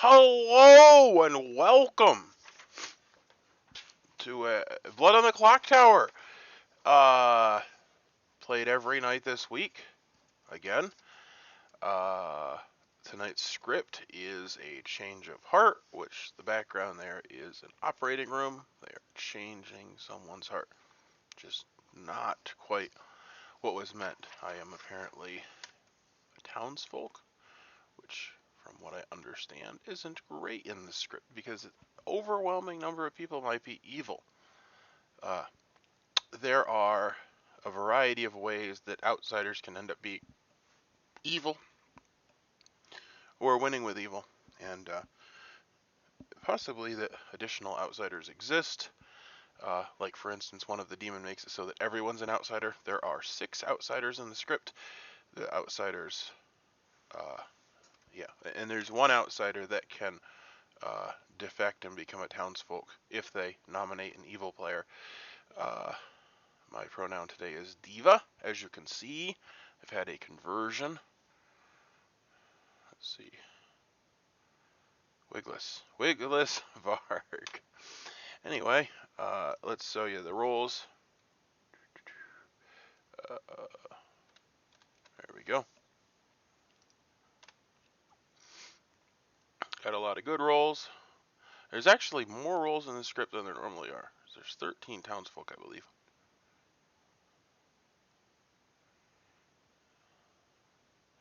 Hello and welcome to Blood on the Clocktower. Played every night this week again. Uh, Tonight's script is a change of heart, which the background there is an operating room. They are changing someone's heart. Just not quite what was meant. I am apparently a townsfolk, which, from what I understand, isn't great in the script because an overwhelming number of people might be evil. Uh, there are a variety of ways that outsiders can end up being evil or winning with evil, and possibly that additional outsiders exist. Like, for instance, one of the demon makes it so that everyone's an outsider. There are 6 outsiders in the script. The outsiders, uh, yeah, and there's one outsider that can defect and become a townsfolk if they nominate an evil player. Uh, my pronoun today is Diva. As you can see, I've had a conversion. Let's see. Wigless Varg. Anyway, let's show you the rules. There we go. Got a lot of good rolls. There's actually more rolls in the script than there normally are. There's 13 townsfolk, I believe.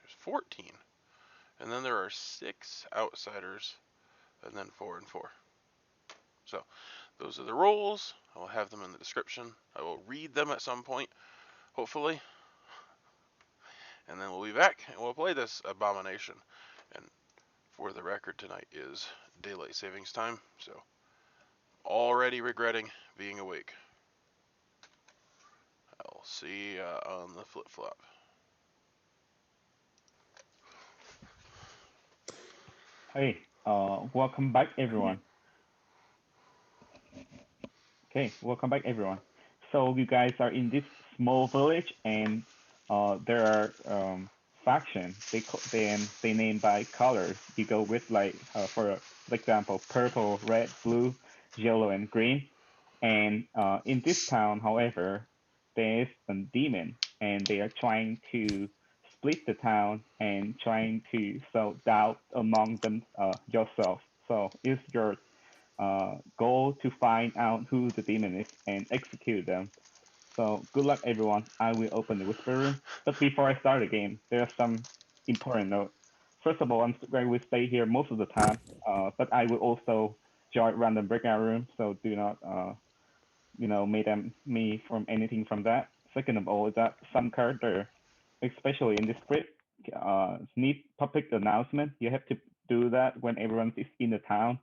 There's 14. And then there are 6 outsiders, and then 4 and 4. So, those are the rolls. I will have them in the description. I will read them at some point, hopefully. And then we'll be back, and we'll play this abomination. And for the record, tonight is daylight savings time, so already regretting being awake. I'll see you on the flip-flop. Hey, welcome back, everyone. Okay, welcome back, everyone. So you guys are in this small village, and there are faction. They name by colors. You go with like for example, purple, red, blue, yellow, and green. And in this town, however, there is a demon, and they are trying to split the town and trying to sow doubt among them yourself. So it's your goal to find out who the demon is and execute them. So good luck, everyone. I will open the whisper room. But before I start the game, there are some important notes. First of all, I will stay here most of the time, but I will also join random breakout rooms. So do not, make me from anything from that. Second of all, that some character, especially in this script, need public announcement. You have to do that when everyone is in the town,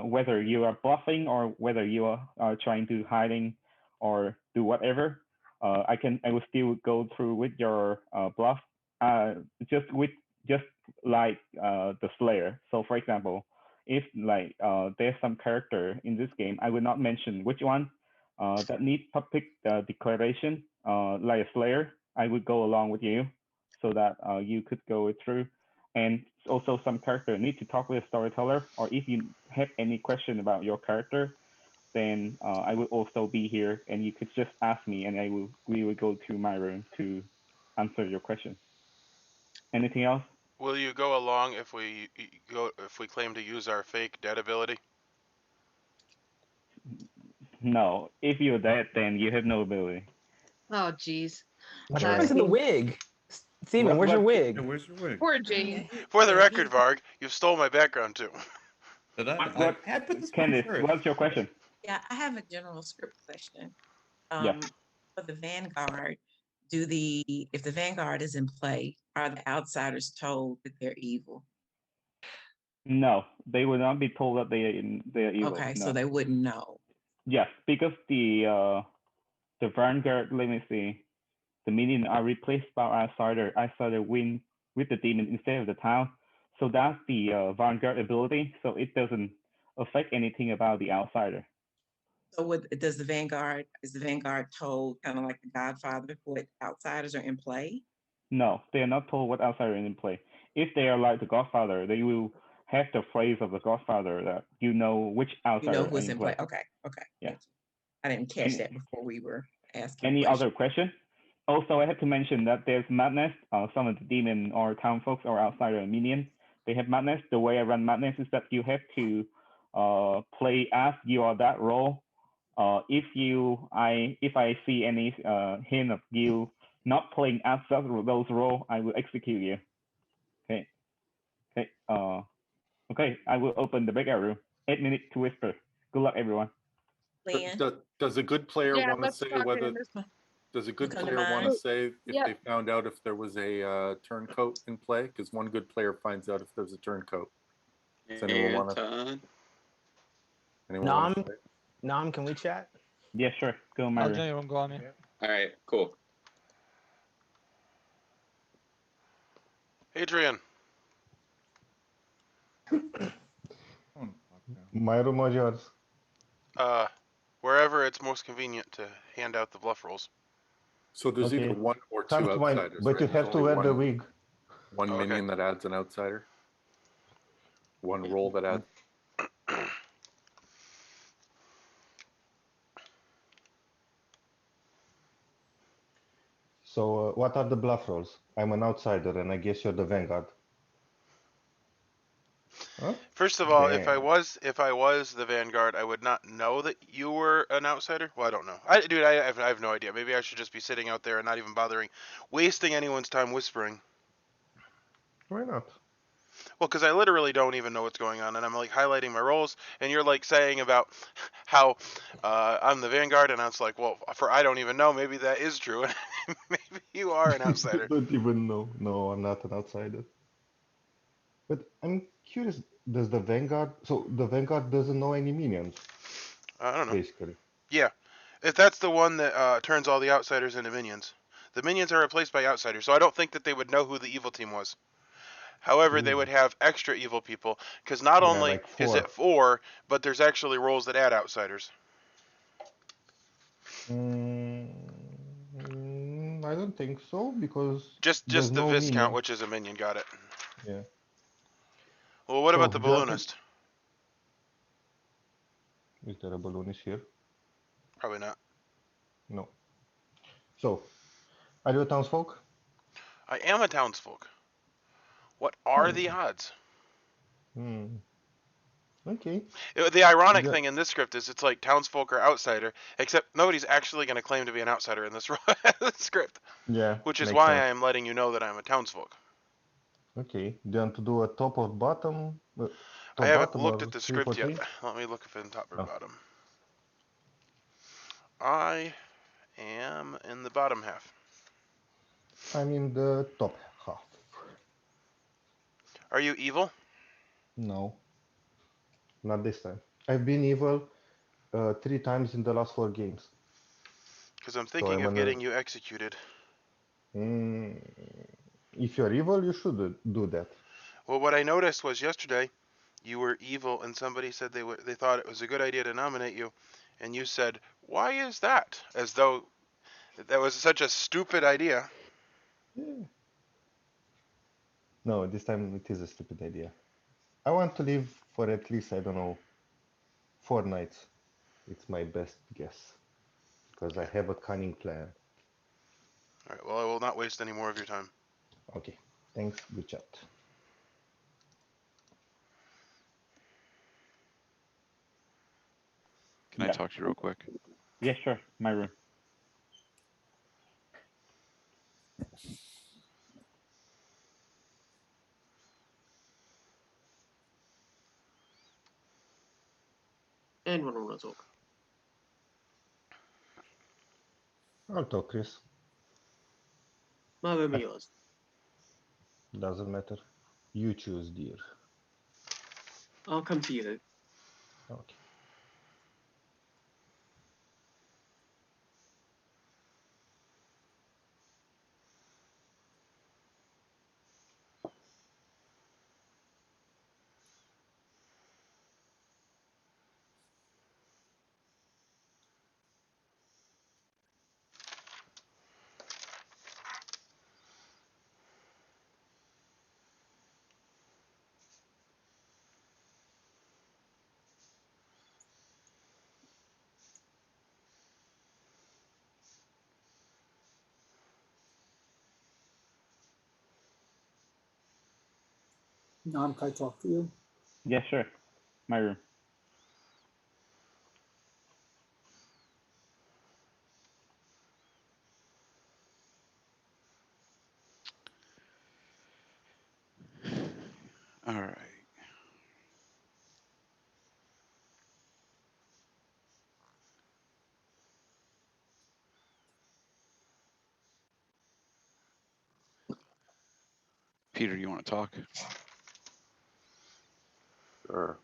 whether you are bluffing or whether you are trying to hiding or do whatever. I will still go through with your bluff, uh, just with just like the Slayer. So for example, if like there's some character in this game, I will not mention which one that needs public declaration, like a Slayer. I would go along with you so that you could go through. And also some character need to talk with a storyteller, or if you have any question about your character, then I will also be here, and you could just ask me, and we will go to my room to answer your question. Anything else? Will you go along if we claim to use our fake dead ability? No. If you're dead, then you have no ability. Oh, geez. What happened to the wig? Steven, What- where's your what- wig? Yeah, where's your wig? Poor Jane. For the record, Varg, you stole my background too. Did I? What, I put this one Candice? first. What's your question? Yeah, I have a general script question. Yes. For the Vanguard, if the Vanguard is in play, are the outsiders told that they're evil? No, they will not be told that they are evil. Okay, No. so they wouldn't know. Yes, because the Vanguard, let me see, the Minion are replaced by outsider. Outsider win with the demon instead of the town. So that's the Vanguard ability. So it doesn't affect anything about the outsider. So is the Vanguard told, kind of like the Godfather, what outsiders are in play? No, they are not told what outsider is in play. If they are like the Godfather, they will have the phrase of the Godfather that you know which outsider You know who's are in play. Okay. Yeah. Thank you. I didn't catch that before we were asking. Any other question? Also, I have to mention that there's Madness. Some of the demon or town folks or outsider and minion, they have Madness. The way I run Madness is that you have to play as you are that role. If I see any hint of you not playing as those role, I will execute you. Okay. Okay. Okay. I will open the breakout room. 8 minutes to whisper. Good luck, everyone. Does a good player want to say whether? Does a good player want to say if they found out if there was a turncoat in play? Because one good player finds out if there's a turncoat. Does anyone want to? Nom, can we chat? Yeah, sure. Go, Mario. All right, cool. Adrian. My room or yours? Wherever it's most convenient to hand out the bluff rolls. So there's either one or two outsiders. But you have to wear the wig. One minion that adds an outsider. One roll that adds. So what are the bluff rolls? I'm an outsider, and I guess you're the Vanguard. Huh? First of all, if I was the Vanguard, I would not know that you were an outsider. Well, I don't know. I have no idea. Maybe I should just be sitting out there and not even bothering, wasting anyone's time whispering. Why not? Well, because I literally don't even know what's going on, and I'm like highlighting my rolls, and you're like saying about how I'm the Vanguard, and I was like, well, I don't even know. Maybe that is true, and maybe you are an outsider. Don't even know. No, I'm not an outsider. But I'm curious. Does the Vanguard? So the Vanguard doesn't know any minions. I don't know. Basically. Yeah, if that's the one that turns all the outsiders into minions. The minions are replaced by outsiders, so I don't think that they would know who the evil team was. However, they would have extra evil people, because not only like is it 4, but there's actually roles that add outsiders. I don't think so, because just the no Viscount, minion. which is a minion, got it. Yeah. Well, what about the balloonist? Is there a balloonist here? Probably not. No. So, are you a townsfolk? I am a townsfolk. What are the odds? Okay. The ironic thing in this script is it's like townsfolk are outsider, except nobody's actually going to claim to be an outsider in this script. Yeah. Which is why I am letting you know that I'm a townsfolk. Okay. Do you want to do a top or bottom? I haven't looked at the script yet. Let me look if it's top or bottom. I am in the bottom half. I'm in the top half. Are you evil? No. Not this time. I've been evil 3 times in the last 4 games. Because I'm thinking of getting you executed. If you're evil, you should do that. Well, what I noticed was yesterday, you were evil, and somebody said they thought it was a good idea to nominate you, and you said, "Why is that?" As though that was such a stupid idea. Yeah. No, this time it is a stupid idea. I want to live for at least, I don't know, 4 nights. It's my best guess. Because I have a cunning plan. Alright, well, I will not waste any more of your time. Okay, thanks. Good chat. Can I talk to you real quick? Yeah, sure. My room. Anyone want to talk? I'll talk, Chris. My room or yours? Doesn't matter. You choose, dear. I'll come to you. Okay. Nom, can I talk to you? Yeah, sure. My room. All right. Peter, you want to talk? Sure.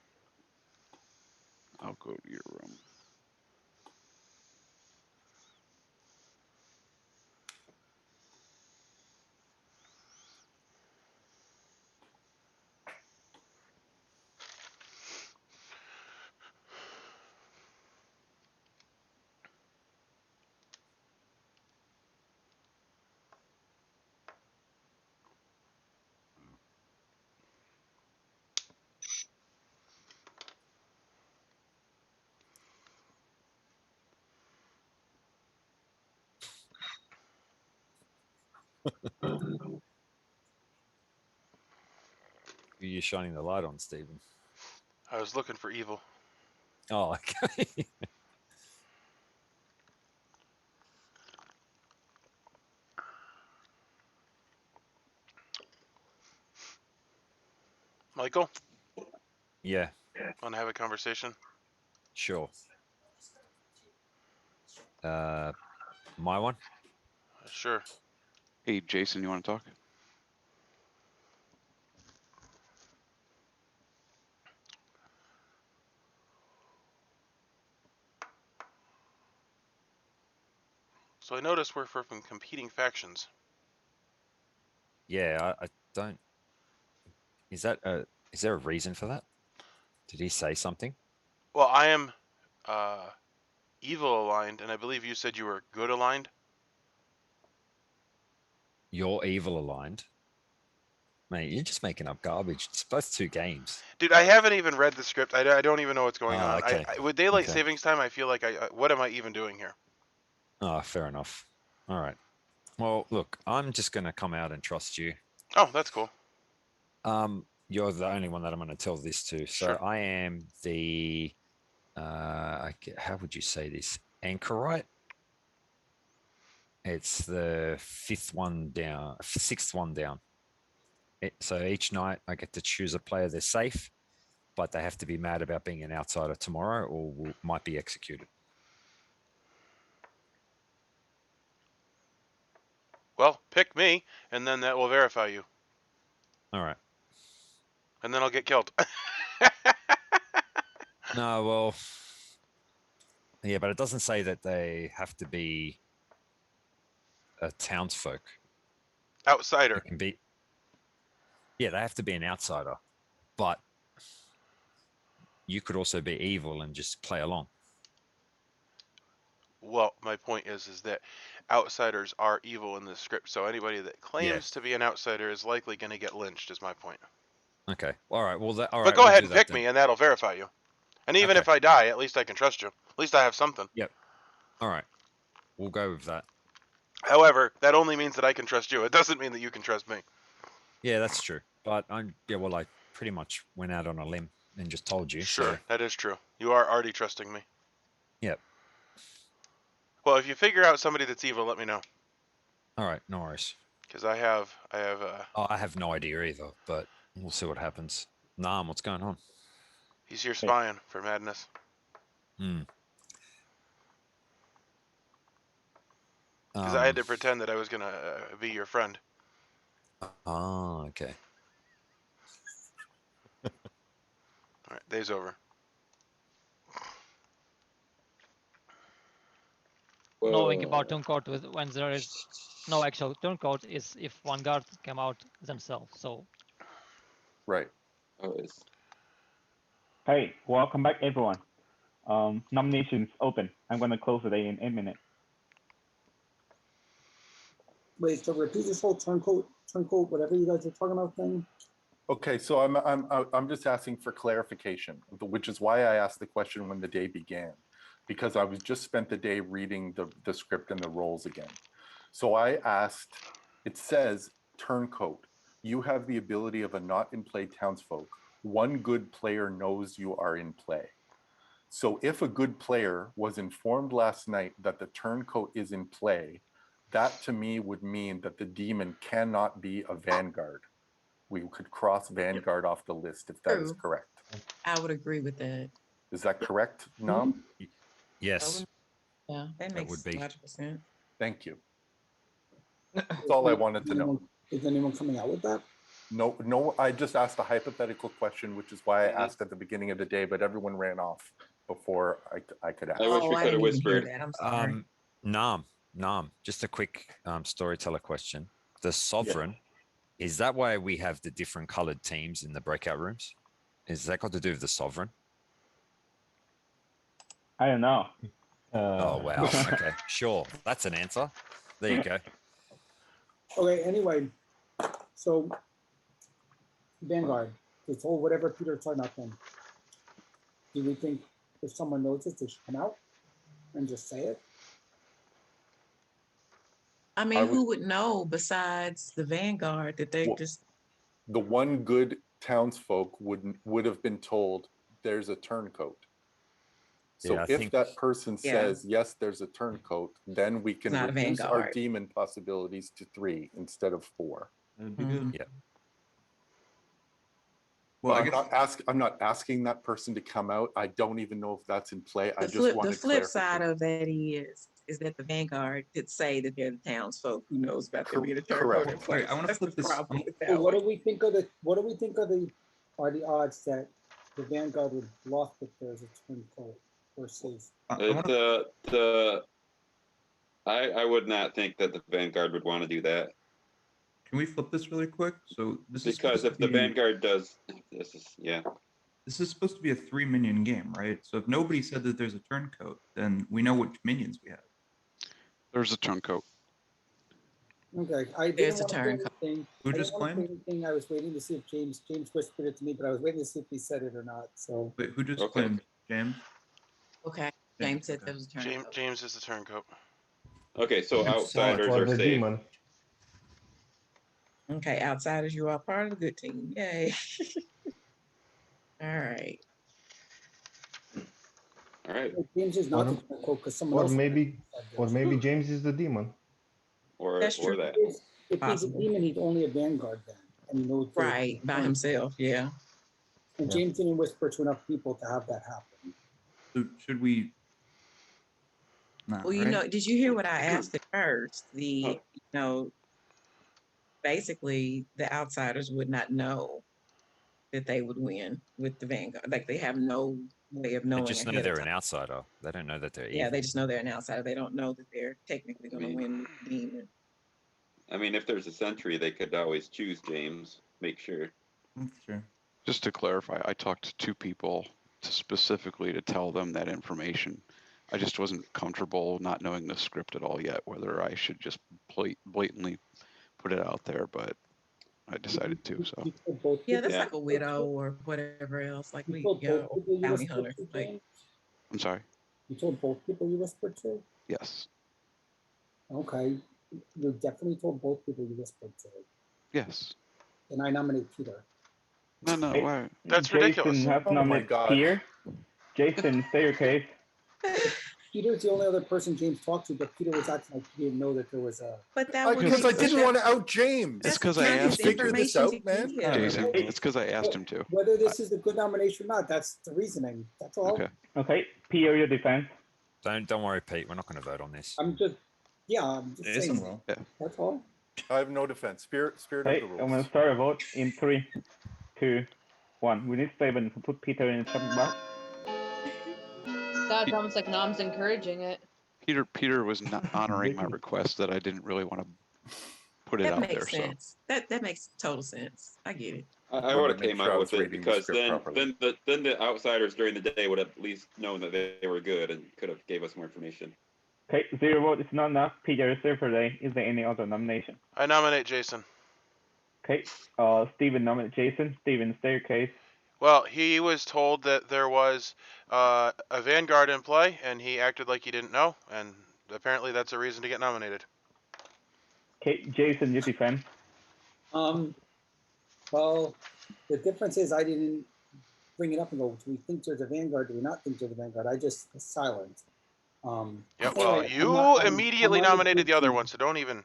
I'll go to your room. Who are you shining the light on, Stephen? I was looking for evil. Oh, okay. Michael, Yeah, want to have a conversation? sure. My one? Sure. Hey, Jason, you want to talk? So I noticed we're from competing factions. Yeah, I don't. Is there a reason for that? Did he say something? Well, I am evil aligned, and I believe you said you were good aligned. You're evil aligned. Mate, you're just making up garbage. It's both 2 games. Dude, I haven't even read the script. I don't even know what's going on. Okay. With daylight Okay. savings time, I feel like what am I even doing here? Oh, fair enough. All right. Well, look, I'm just going to come out and trust you. Oh, that's cool. You're the only one that I'm going to tell this to. So Sure. I am the, how would you say this? Anchorite. It's the 6th one down. So each night I get to choose a player. They're safe, but they have to be mad about being an outsider tomorrow or might be executed. Well, pick me, and then that will verify you. All right. And then I'll get killed. No, well, yeah, but it doesn't say that they have to be a townsfolk. Outsider. It can be. Yeah, they have to be an outsider, but you could also be evil and just play along. Well, my point is that outsiders are evil in this script, so anybody that claims to be an outsider is likely going to get lynched, is my point. Okay. All right. Well, all right. But go we'll ahead do and that pick then. me, and that'll verify you. And even Okay. if I die, at least I can trust you. At least I have something. Yep. All right. We'll go with that. However, that only means that I can trust you. It doesn't mean that you can trust me. Yeah, that's true. But I pretty much went out on a limb and just told you. Sure, So. that is true. You are already trusting me. Yep. Well, if you figure out somebody that's evil, let me know. All right, no worries. Because I have. Oh, I have no idea either, but we'll see what happens. Nam, what's going on? He's here spying for madness. Hmm. Because I had to pretend that I was gonna be your friend. Oh, okay. All right, day's over. Knowing about turncoat when there is no actual turncoat is if one guard came out themselves. So. Right. Hey, welcome back, everyone. Nominations open. I'm going to close the day in a minute. Wait, so repeat this whole turncoat, whatever you guys are talking about thing. Okay, so I'm just asking for clarification, which is why I asked the question when the day began, because I was just spent the day reading the script and the roles again. So I asked, it says turncoat. You have the ability of a not in play townsfolk. One good player knows you are in play. So if a good player was informed last night that the turncoat is in play, that to me would mean that the demon cannot be a vanguard. We could cross vanguard off the list if that is True. correct. I would agree with that. Is that correct, Nam? Yes, Yeah, that makes would be. logical sense. Thank you. That's all I wanted to know. Is anyone coming out with that? No, I just asked a hypothetical question, which is why I asked at the beginning of the day, but everyone ran off before I could ask. I wish we could have whispered. That. I'm sorry. Nam, just a quick storyteller question. The Sovereign, is that why we have the different colored teams in the breakout rooms? Is that got to do with the Sovereign? I don't know. Oh, wow. Okay, sure. That's an answer. There you go. Okay, anyway, so Vanguard, this whole whatever Peter talking about then. Do we think if someone knows it, they should come out and just say it? I mean, who would know besides the Vanguard that they just... The one good townsfolk would have been told there's a turncoat. So Yeah, if that person says, yes, there's a turncoat, then we can Not a reduce our Vanguard. demon possibilities to 3 instead of 4. That'd be good. Yeah. Well, I'm not asking that person to come out. I don't even know if that's in play. I just want The flip side of that is that the Vanguard did say that they're the townsfolk who knows about there being a turncoat in place. I want to flip this. So what do we think of the? What do we think of the? Are the odds that the Vanguard would bluff if there's a turncoat versus? I would not think that the Vanguard would want to do that. Can we flip this really quick? So this because if the Vanguard does, this is This is supposed to be a 3-minion game, right? So if nobody said that there's a turncoat, then we know which minions we have. There's a turncoat. Okay, I There's didn't a want to say anything. Who I just didn't want to say claimed? anything. I was waiting to see if James whispered it to me, but I was waiting to see if he said it or not. So Wait, who just claimed? James? Okay, James said there was a turncoat. James is the turncoat. okay. So outsiders Or are the safe. demon. Okay, outsiders, you are part of the good team. Yay. All right. All right. James is not Or- the turncoat because someone Or else. maybe James is the demon. Or That's true. that. If he's a Possible. demon, he's only a Vanguard then, and he knows the- Right, by himself, yeah. And James didn't whisper to enough people to have that happen. So should we? Nah, Well, you right? know, did you hear what I asked at first? Basically, the outsiders would not know that they would win with the Vanguard. Like, they have no way of They knowing just know ahead they're of an time. outsider. They don't know that they're Yeah, evil. they just know they're an outsider. They don't know that they're technically going to win with the demon. I mean, if there's a sentry, they could always choose James. Make sure. That's true. Just to clarify, I talked to 2 people specifically to tell them that information. I just wasn't comfortable not knowing the script at all yet, whether I should just blatantly put it out there, but I decided to, so. Yeah, that's like a widow or whatever else. Like You told both people you bounty whispered hunter. to, Like, James? I'm sorry. You told both people you whispered to? Yes. Okay. You definitely told both people you whispered to. Yes. Then I nominate Peter. No, why? That's Jason ridiculous. has Oh my nominated God. Peter. Jason, stay your case. Peter's the only other person James talked to, but Peter was acting like he didn't know that there was a. but that was Because I didn't want to out James. It's because I That's asked him Figure to. this out, man. Jason, it's because I asked him to. Whether this is a good nomination or not, that's the reasoning. That's all. Okay. Okay, Peter, your defense. Don't worry, Pete. We're not going to vote on this. I'm just Jason saying. will. That's all. I have no defense. Spirit Okay, of the I'm going rules. to start a vote in 3, 2, 1. We need 7 to put Peter in the second box. God, it's almost like Nom's encouraging it. Peter was not honoring my request that I didn't really want to put it that out there. makes sense. That makes total sense. I get it. I Wanted would to have make came sure I out was with it reading the because script then properly. the outsiders during the day would have at least known that they were good and could have gave us more information. Okay, 0 vote is not enough. Peter is there for today. Is there any other nomination? I nominate Jason. Okay, Steven nominated Jason. Steven, stay your case. Well, he was told that there was a Vanguard in play, and he acted like he didn't know, and apparently that's a reason to get nominated. Okay, Jason, your defense. Well, the difference is I didn't bring it up and go, do we think there's a Vanguard? Do we not think there's a Vanguard? I just silent. Yeah, well, anyway, you immediately I'm on nominated the other team. one, so don't even.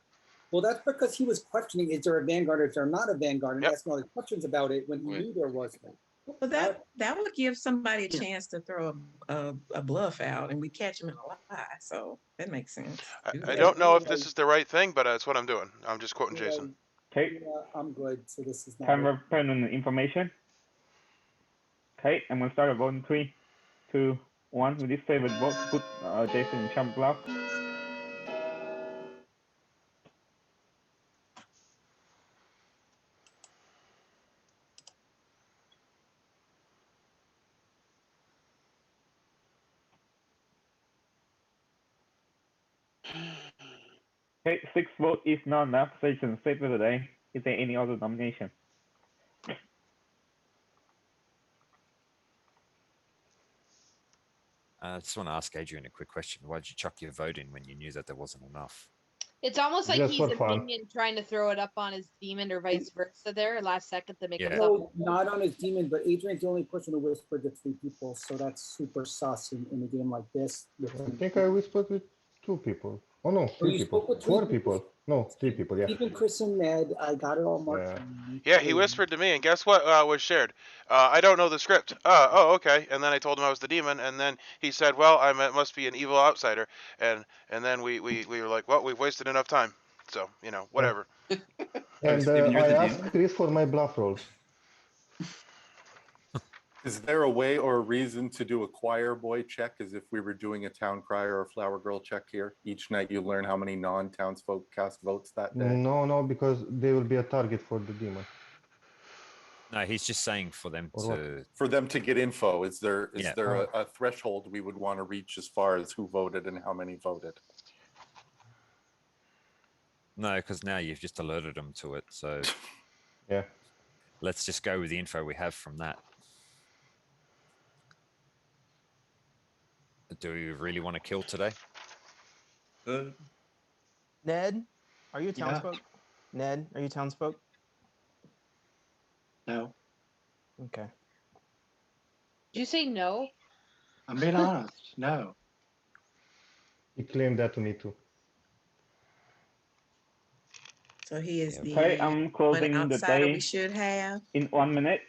Well, that's because he was questioning, is there a Vanguard or is there not a Vanguard? And Yep. asking all the questions about it when he knew there was one. Well, that would give somebody a chance to throw a bluff out, and we catch them in a lie. So that makes sense. I don't know if this is the right thing, but that's what I'm doing. I'm just quoting Jason. Okay. Yeah, I'm good. So this is not. Time for permanent information. Okay, I'm gonna start a vote in 3, 2, 1. With this favorite vote, put Jason in champ block. Okay, 6 vote is not enough. Jason, save for the day. Is there any other nomination? I just want to ask Adrian a quick question. Why did you chuck your vote in when you knew that there wasn't enough? It's almost like Just he's for a fun. minion trying to throw it up on his demon or vice versa there last second to make Yeah. himself. No, not on his demon, but Adrian's the only person who whispered to 3 people, so that's super sus in a game like this. I think I whispered with 2 people. Oh no, 3 you people. spoke with 4 3 people. No, 3 people. Yeah. Even Chris and Ned, I got it all marked. Yeah, he whispered to me, and guess what was shared? I don't know the script. Oh, okay. And then I told him I was the demon, and then he said, well, I must be an evil outsider. And then we were like, well, we've wasted enough time. So, whatever. And I asked Chris for my bluff rolls. Is there a way or a reason to do a choir boy check as if we were doing a town crier or flower girl check here? Each night you learn how many non-townsfolk cast votes that day. No, because they will be a target for the demon. No, he's just saying for them to get info. Is there a threshold we would want to reach as far as who voted and how many voted? No, because now you've just alerted them to it. So yeah, let's just go with the info we have from that. Do we really want to kill today? Ned, are you a townsfolk? Ned, are you townsfolk? No. Okay. Did you say no? I'm being honest. No. He claimed that to me too. So he is the Okay, I'm closing one the outsider day we should have. in 1 minute.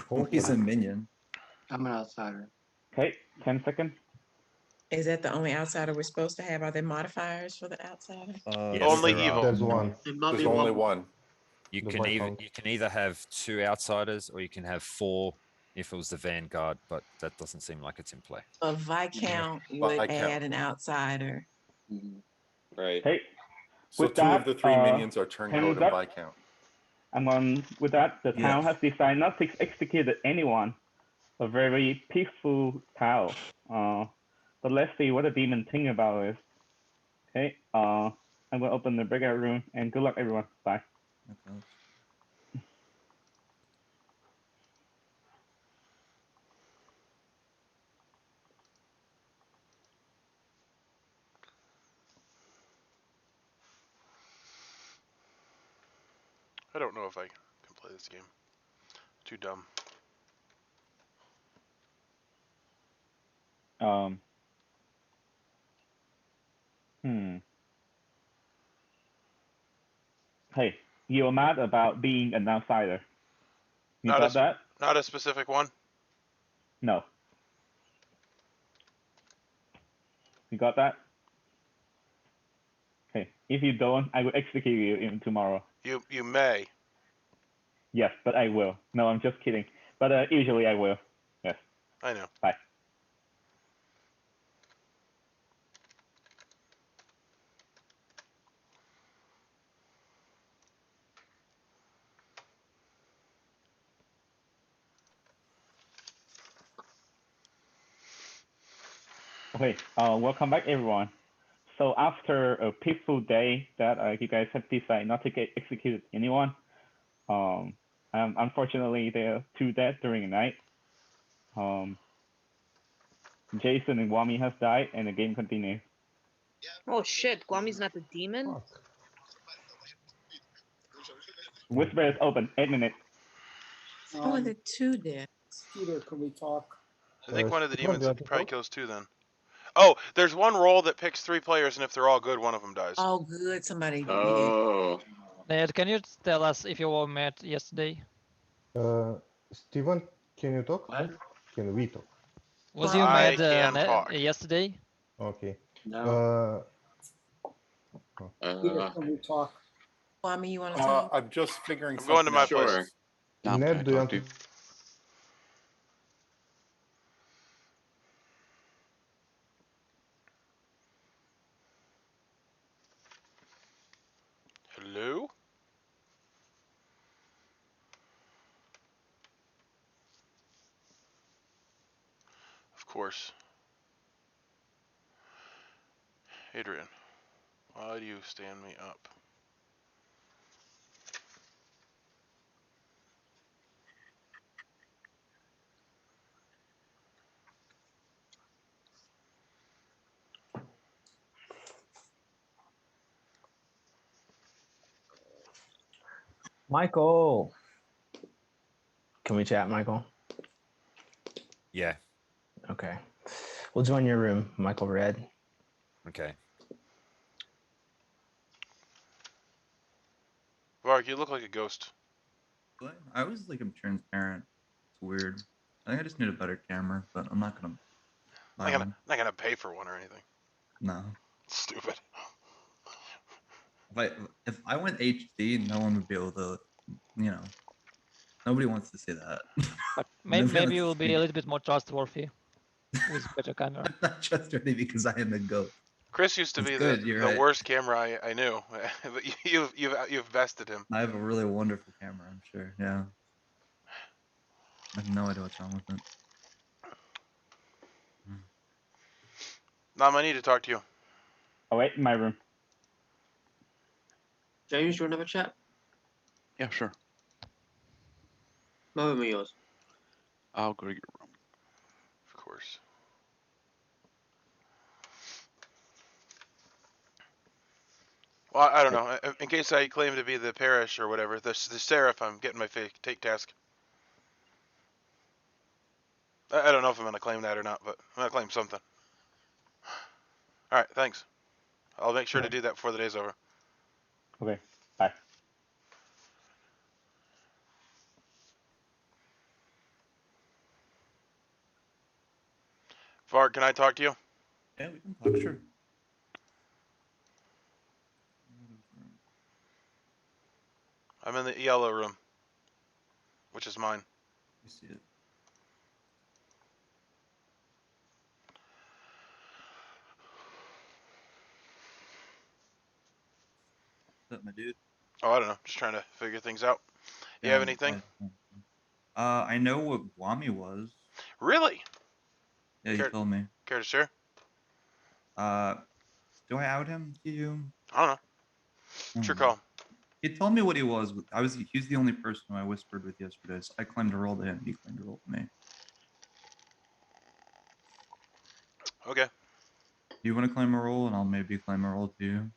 Oh, he's a minion. I'm an outsider. Okay, 10 seconds. Is that the only outsider we're supposed to have? Are there modifiers for the outsider? Yes, only there are. evil. There's one. There's only one. You The can either have 2 outsiders or you can have 4 if it was the Vanguard, but that doesn't seem like it's in play. A Viscount would add an outsider. Right. Okay. So With 2 that, of the 3 minions are turncoat and up. Viscount. With that, the town has decided not to execute anyone. A very peaceful town. But let's see what the demon think about this. Okay. I'm gonna open the breakout room and good luck everyone. Bye. Okay. I don't know if I can play this game. Too dumb. Hey, you're mad about being an outsider. You got that? Not a specific one? No. You got that? Okay. If you don't, I will execute you in tomorrow. You may. Yes, but I will. No, I'm just kidding. But usually I will. Yes. I know. Bye. Okay, welcome back everyone. So after a peaceful day that you guys have decided not to execute anyone, unfortunately there are 2 dead during the night. Jason and Wami has died and the game continues. Oh shit, Guami's not the demon? Whisper is open, 8 minutes. Oh, the two dead. Peter, can we talk? I think one of the Steven, do demons you want to probably talk? kills 2 then. Oh, there's one roll that picks 3 players, and if they're all good, one of them dies. Oh, good. Somebody. Yeah. Oh. Ned, can you tell us if you were met yesterday? Steven, can you talk? What? Can we talk? Was you I mad can talk. yesterday? Okay. No. Peter, can we talk? Kwame, you want to talk? I'm just figuring I'm going to something my out. place. Sure. Nom, can I Ned, do you talk want to to? you? Hello? Of course. Adrian, why do you stand me up? Michael. Can we chat, Michael? Yeah. Okay. We'll join your room, Michael Red. Okay. Varg, you look like a ghost. What? I was like, I'm transparent. It's weird. I think I just need a better camera, but I'm not gonna buy one. Not gonna pay for one or anything. No. Stupid. If I went HD, no one would be able to, you know. Nobody wants to see that. But Nobody maybe wants you to will be see a little bit more trustworthy with better camera. I'm not trustworthy because I am a ghost. Chris used to It's be good, the you're right. worst camera I knew, but you've bested him. I have a really wonderful camera, I'm sure. Yeah. I have no idea what's wrong with it. Nam, I need to talk to you. Oh wait, in my room. James, you want to have a chat? Yeah, sure. My room or yours? I'll go to your room. Of course. Well, I don't know. In case I claim to be the parish or whatever, the seraph, I'm getting my take task. I don't know if I'm gonna claim that or not, but I'm gonna claim something. All right, thanks. I'll make sure to do that before the day's over. Okay. Bye. Varg, can I talk to you? Yeah, we can talk, sure. I'm in the yellow room, which is mine. You see it. What's up, my dude? Oh, I don't know. Just trying to figure things out. You have anything? I know what Guami was. Really? Yeah, you told me. Care to share? Do I out him to you? I don't know. It's your call. He told me what he was. He's the only person who I whispered with yesterday. So I claimed to roll to him. He claimed to roll to me. Okay. Do you want to claim a roll, and I'll maybe claim a roll to you?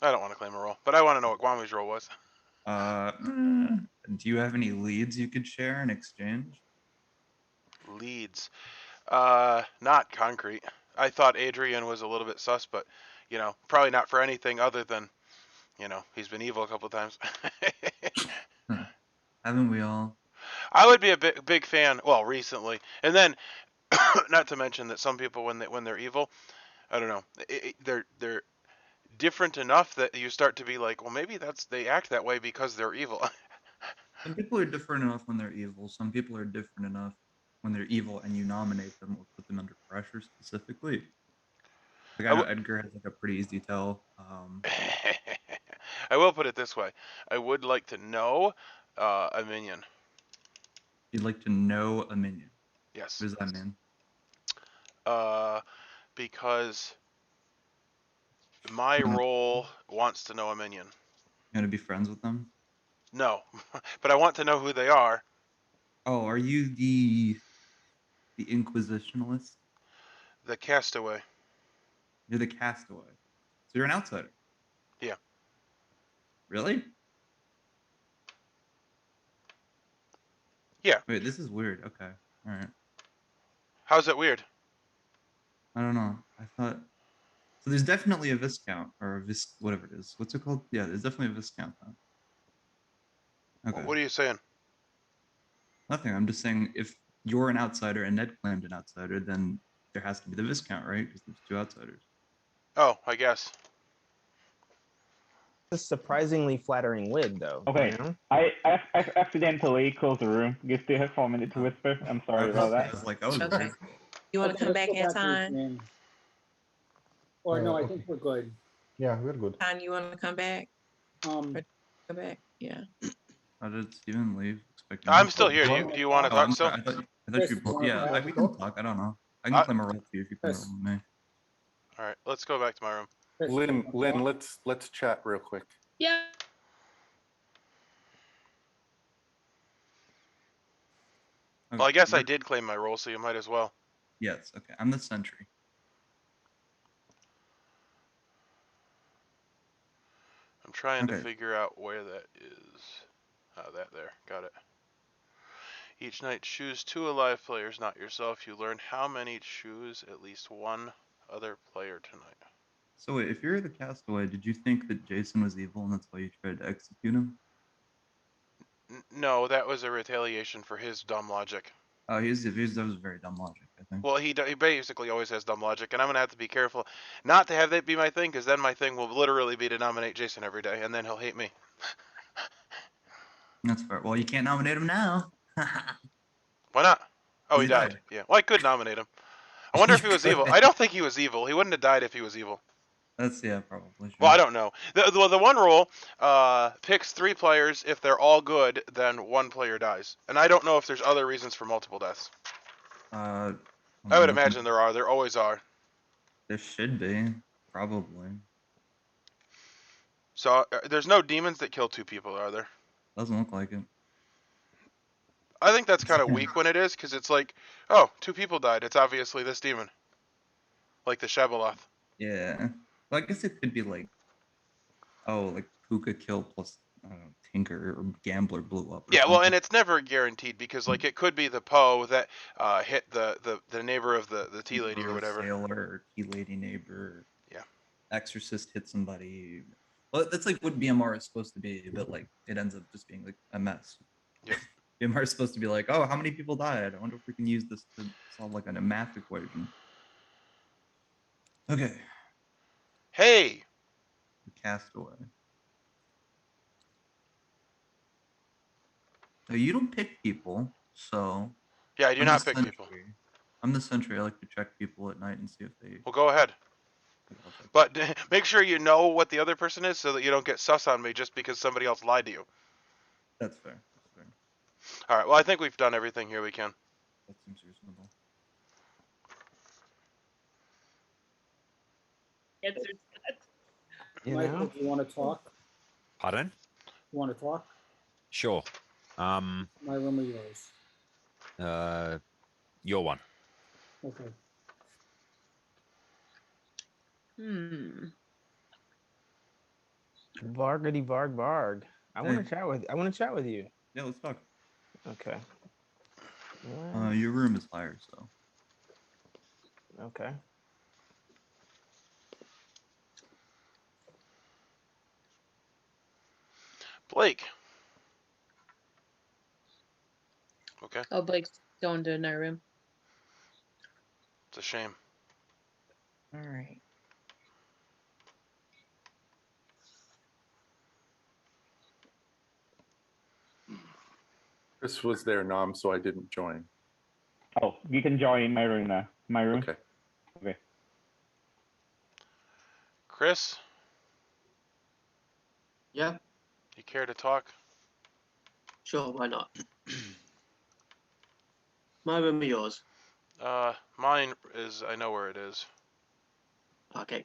I don't want to claim a role, but I want to know what Guami's role was. Do you have any leads you could share in exchange? Leads. Not concrete. I thought Adrian was a little bit sus, but, you know, probably not for anything other than, you know, he's been evil a couple times. Haven't we all? I would be a big fan. Well, recently, and then, not to mention that some people, when they're evil, I don't know, they're different enough that you start to be like, well, maybe they act that way because they're evil. Some people are different enough when they're evil. Some people are different enough when they're evil, and you nominate them or put them under pressure specifically. Like I know Edgar has like a pretty easy tell. I will put it this way: I would like to know a minion. You'd like to know a minion. Yes. What does that mean? Because my role wants to know a minion. You want to be friends with them? No, but I want to know who they are. Oh, are you the Inquisitionalist? The castaway. You're the castaway. So you're an outsider. Yeah. Really? Yeah. Wait, this is weird. Okay. All right. How's it weird? I don't know. I thought so. There's definitely a viscount or a vis whatever it is. What's it called? Yeah, there's definitely a viscount. Okay. What are you saying? Nothing. I'm just saying if you're an outsider and Ned claimed an outsider, then there has to be the viscount, right? Because there's two outsiders. Oh, I guess. It's a surprisingly flattering wig, though. Okay, You know? I accidentally closed the room. You still have 4 minutes to whisper. I'm sorry about I that. was like, oh, Okay. You want to come let's back go in to time? Jan. Or no, I Okay. think we're good. Yeah, we're good. Time you want to come back? Um, Come back. Yeah. How did Steven leave? Expecting I'm him still to- here. Do you want to Oh, talk I'm still? sorry. I thought Chris, you you both. wanna Yeah, talk? we can talk. I don't know. I can claim a role for you if you claim a Chris. role with me. All right, let's go back to my room. Chris, Lynn, let's chat real quick. Yeah. Okay, Well, I guess I you're- did claim my role, so you might as well. Yes. Okay. I'm the sentry. I'm trying to Okay. figure out where that is. Oh, that there. Got it. Each night, choose 2 alive players, not yourself. You learn how many choose at least one other player tonight. So wait, if you're the castaway, did you think that Jason was evil and that's why you tried to execute him? No, that was a retaliation for his dumb logic. That was very dumb logic, I think. Well, he basically always has dumb logic, and I'm gonna have to be careful not to have that be my thing, because then my thing will literally be to nominate Jason every day, and then he'll hate me. That's fair. Well, you can't nominate him now. Why not? Oh, he He died. died. Yeah. Well, I could nominate him. I wonder if he was evil. I don't think he was evil. He wouldn't have died if he was evil. That's probably. Sure. Well, I don't know. The one rule picks 3 players. If they're all good, then 1 player dies. And I don't know if there's other reasons for multiple deaths. I would imagine there are. There always are. There should be, probably. So there's no demons that kill 2 people, are there? Doesn't look like it. I think that's kind of weak when it is, because it's like, oh, 2 people died. It's obviously this demon. Like the Shabaloth. Yeah. Well, I guess it could be like, oh, like Puka kill plus, I don't know, Tinker or Gambler blew up. Yeah, well, and it's never guaranteed, because like it could be the Poe that hit the neighbor of the tea lady or whatever. Sailor or tea lady neighbor. Yeah. Exorcist hit somebody. Well, that's like what BMR is supposed to be, but like it ends up just being like a mess. Yep. BMR is supposed to be like, oh, how many people died? I wonder if we can use this to solve like a math equation. Okay. Hey! The castaway. So you don't pick people, so. Yeah, I do not pick people. I'm the sentry. I like to check people at night and see if they. Well, go ahead. But make sure you know what the other person is so that you don't get sus on me just because somebody else lied to you. That's fair. That's fair. All right, well, I think we've done everything here we can. That seems reasonable. Michael, do you want to talk? Pardon? You want to talk? Sure. My room or yours? Your one. Okay. Vargity varg varg. I want to chat with you. Yeah, let's talk. Okay. Your room is higher, so. Okay. Blake. Okay. Oh, Blake's going to another room. It's a shame. All right. Chris was there, Nom, so I didn't join. Oh, you can join my room now. My room? Okay. Okay. Chris? Yeah? You care to talk? Sure, why not? My room or yours? Mine is, I know where it is. Okay.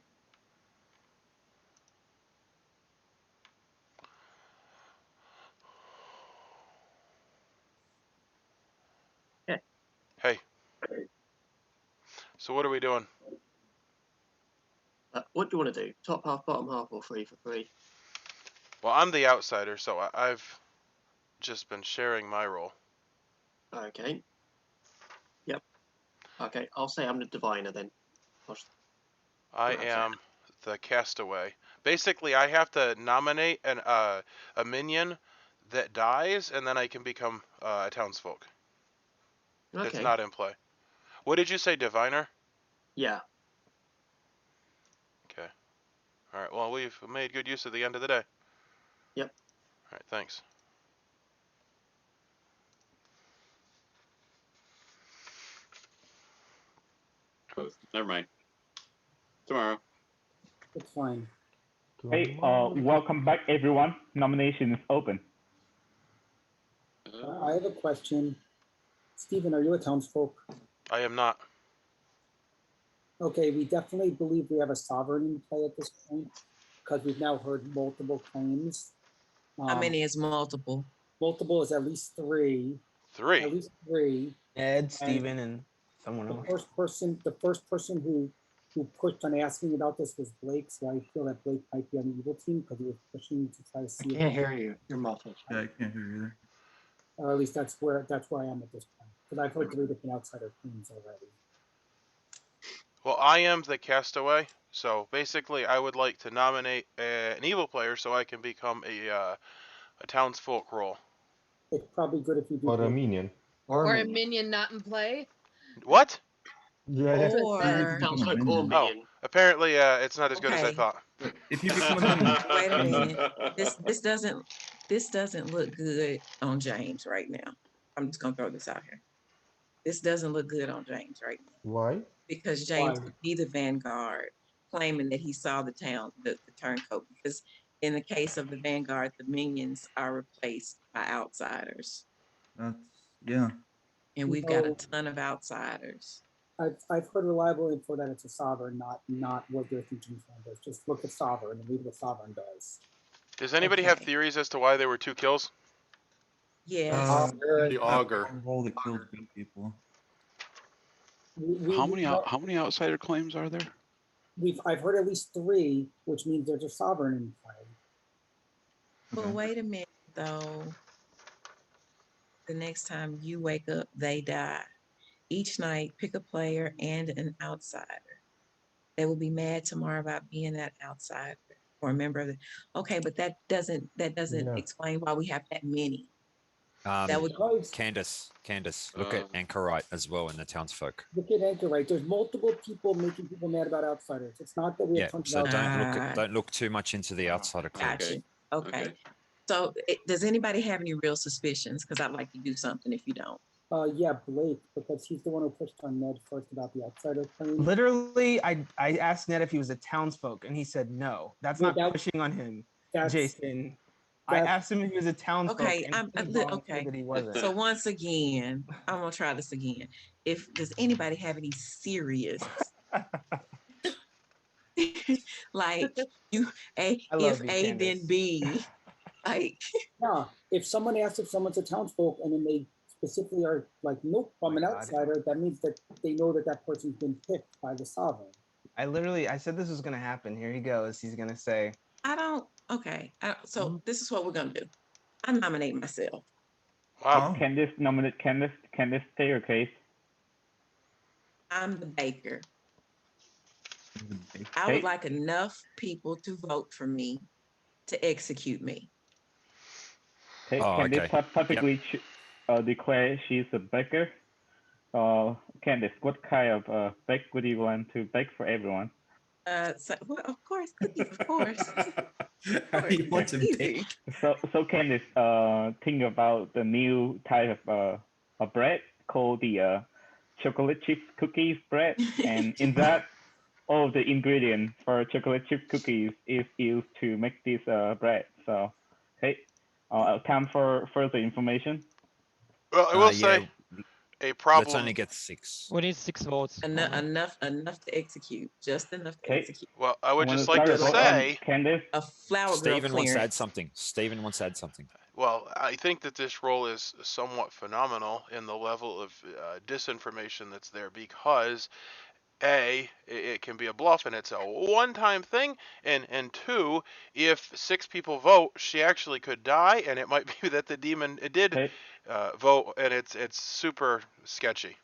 Yeah. Hey. So what are we doing? What do you want to do? Top half, bottom half, or 3 for 3? Well, I'm the outsider, so I've just been sharing my role. Okay. Yep. Okay, I'll say I'm the diviner then. I am the castaway. Basically, I have to nominate a minion that dies, and then I can become a townsfolk. Okay. It's not in play. What did you say, diviner? Yeah. Okay. All right. Well, we've made good use of the end of the day. Yep. All right. Thanks. Never mind. Tomorrow. It's fine. Hey, welcome back, everyone. Nomination is open. I have a question. Stephen, are you a townsfolk? I am not. Okay, we definitely believe we have a sovereign in play at this point because we've now heard multiple claims. How many is multiple? Multiple is at least 3. 3. At least 3. Ed, Stephen, and someone The else. first person who pushed on asking about this was Blake, so I feel that Blake might be on the evil team because he was pushing to try to see. I can't hear you. You're muffled. Yeah, I can't hear you either. Or at least that's where I am at this point because I've heard 3 different outsider claims already. Well, I am the castaway, so basically, I would like to nominate an evil player so I can become a townsfolk role. It's probably good if you do. Or a minion. Or a minion not in play. What? Yeah. Or Townsfolk or minion. Oh, apparently it's not as good as I Okay. thought. If you become a minion, Wait a minute. This doesn't look good on James right now. I'm just gonna throw this out here. This doesn't look good on James right now Why? because James would be the vanguard, claiming that he saw the turncoat. Because in the case of the vanguard, the minions are replaced by outsiders, that's yeah. and we've got a ton of outsiders. I've heard reliable info that it's a sovereign, not what you're thinking. Just look at sovereign and read what sovereign does. Does anybody have theories as to why there were 2 kills? Yes. The Augur. Roll that killed good people. How many outsider claims are there? I've heard at least 3, which means there's a sovereign in play. Well, wait a minute though. The next time you wake up, they die. Each night, pick a player and an outsider. They will be mad tomorrow about being that outsider or a member of the. Okay, but that doesn't explain why we have that many. That would Candace, look at Anchorite as well in the townsfolk. Look at Anchorite. There's multiple people making people mad about outsiders. It's not that we have tons of outsiders. don't look too much into the outsider claims. Gotcha. Okay. So does anybody have any real suspicions? Because I'd like to do something if you don't. Yeah, Blake, because he's the one who pushed on Ned first about the outsider claim. Literally, I asked Ned if he was a townsfolk, and he said no. That's not pushing on him, Jason. I asked him if he was a townsfolk. Okay, and okay. that he wasn't. So once again, I'm gonna try this again. Does anybody have any serious, like if A then B, like? Yeah, if someone asks if someone's a townsfolk and then they specifically are like, nope, I'm an outsider, that means that they know that person's been picked by the sovereign. I said this was gonna happen. Here he goes. He's gonna say, So this is what we're gonna do. I nominate myself. Wow. Candace nominate Candace. Candace, take your case. I'm the baker. I would like enough people to vote for me to execute me. Candace publicly declare she's a baker. Candace, what kind of bake would you want to bake for everyone? Well, of course, cookies, of course. You want to bake? So Candace, think about the new type of bread called the chocolate chip cookies bread, and in that, all the ingredients for chocolate chip cookies is used to make this bread. So, time for further information. Well, I will say a problem. Let's only get 6. We need 6 votes. Enough to execute. Just enough to execute. Well, I would just like to say, a flower girl Stephen wants to clearance. add something. Stephen wants to add something. Well, I think that this role is somewhat phenomenal in the level of disinformation that's there, because A, it can be a bluff and it's a one-time thing, and two, if 6 people vote, she actually could die, and it might be that the demon did vote, and it's super sketchy.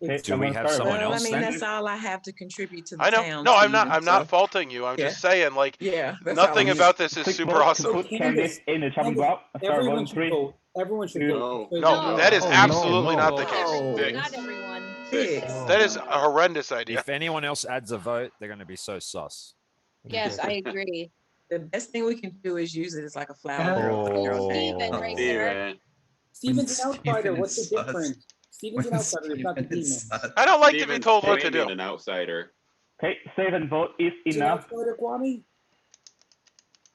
Do we have someone well, else I mean, then? that's all I have to contribute to the I know. town. No, I'm not. Steven, I'm not faulting you. I'm just saying, like, that's nothing all. about this is Quick super vote awesome. to put Candice in the chopping block. Start Everyone voting should 3. vote. Everyone should vote. No, that is Oh, absolutely no. not the Not case. everyone. Not everyone. That is a horrendous idea. If anyone else adds a vote, they're going to be so sus. Yes, I agree. The best thing we can do is use it as like a flower Oh, girl. Steven, right there. Steven's an outsider. Steven What's the is sus. difference? Steven's an When outsider. It's not the Steven is demon. sus. I don't like to be Steven's told what to claiming do. an outsider. Okay, 7 vote is Is an enough. outsider, Kwame?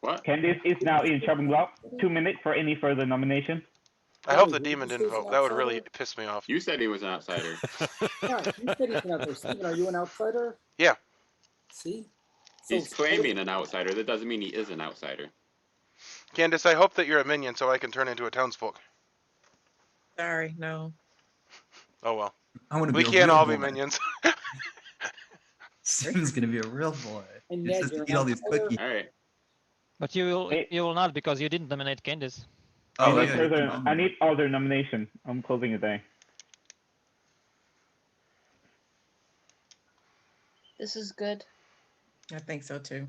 What? Candice is now in chopping block. 2 minutes for any further nomination. I hope the demon didn't vote. That would really piss me off. You said he was an outsider. Yeah, you said he's an outsider. Steven, are you an outsider? Yeah. See? He's claiming an outsider. That doesn't mean he is an outsider. Candace, I hope that you're a minion so I can turn into a townsfolk. Sorry, no. Oh well. I want to We be a can't real all boy. be minions. Steven's gonna be a real boy. And He just has to eat all these cookies. All right. But you will not because you didn't nominate Candice. Oh, I, yeah, need further, I need other nomination. I'm closing the day. This is good. I think so too.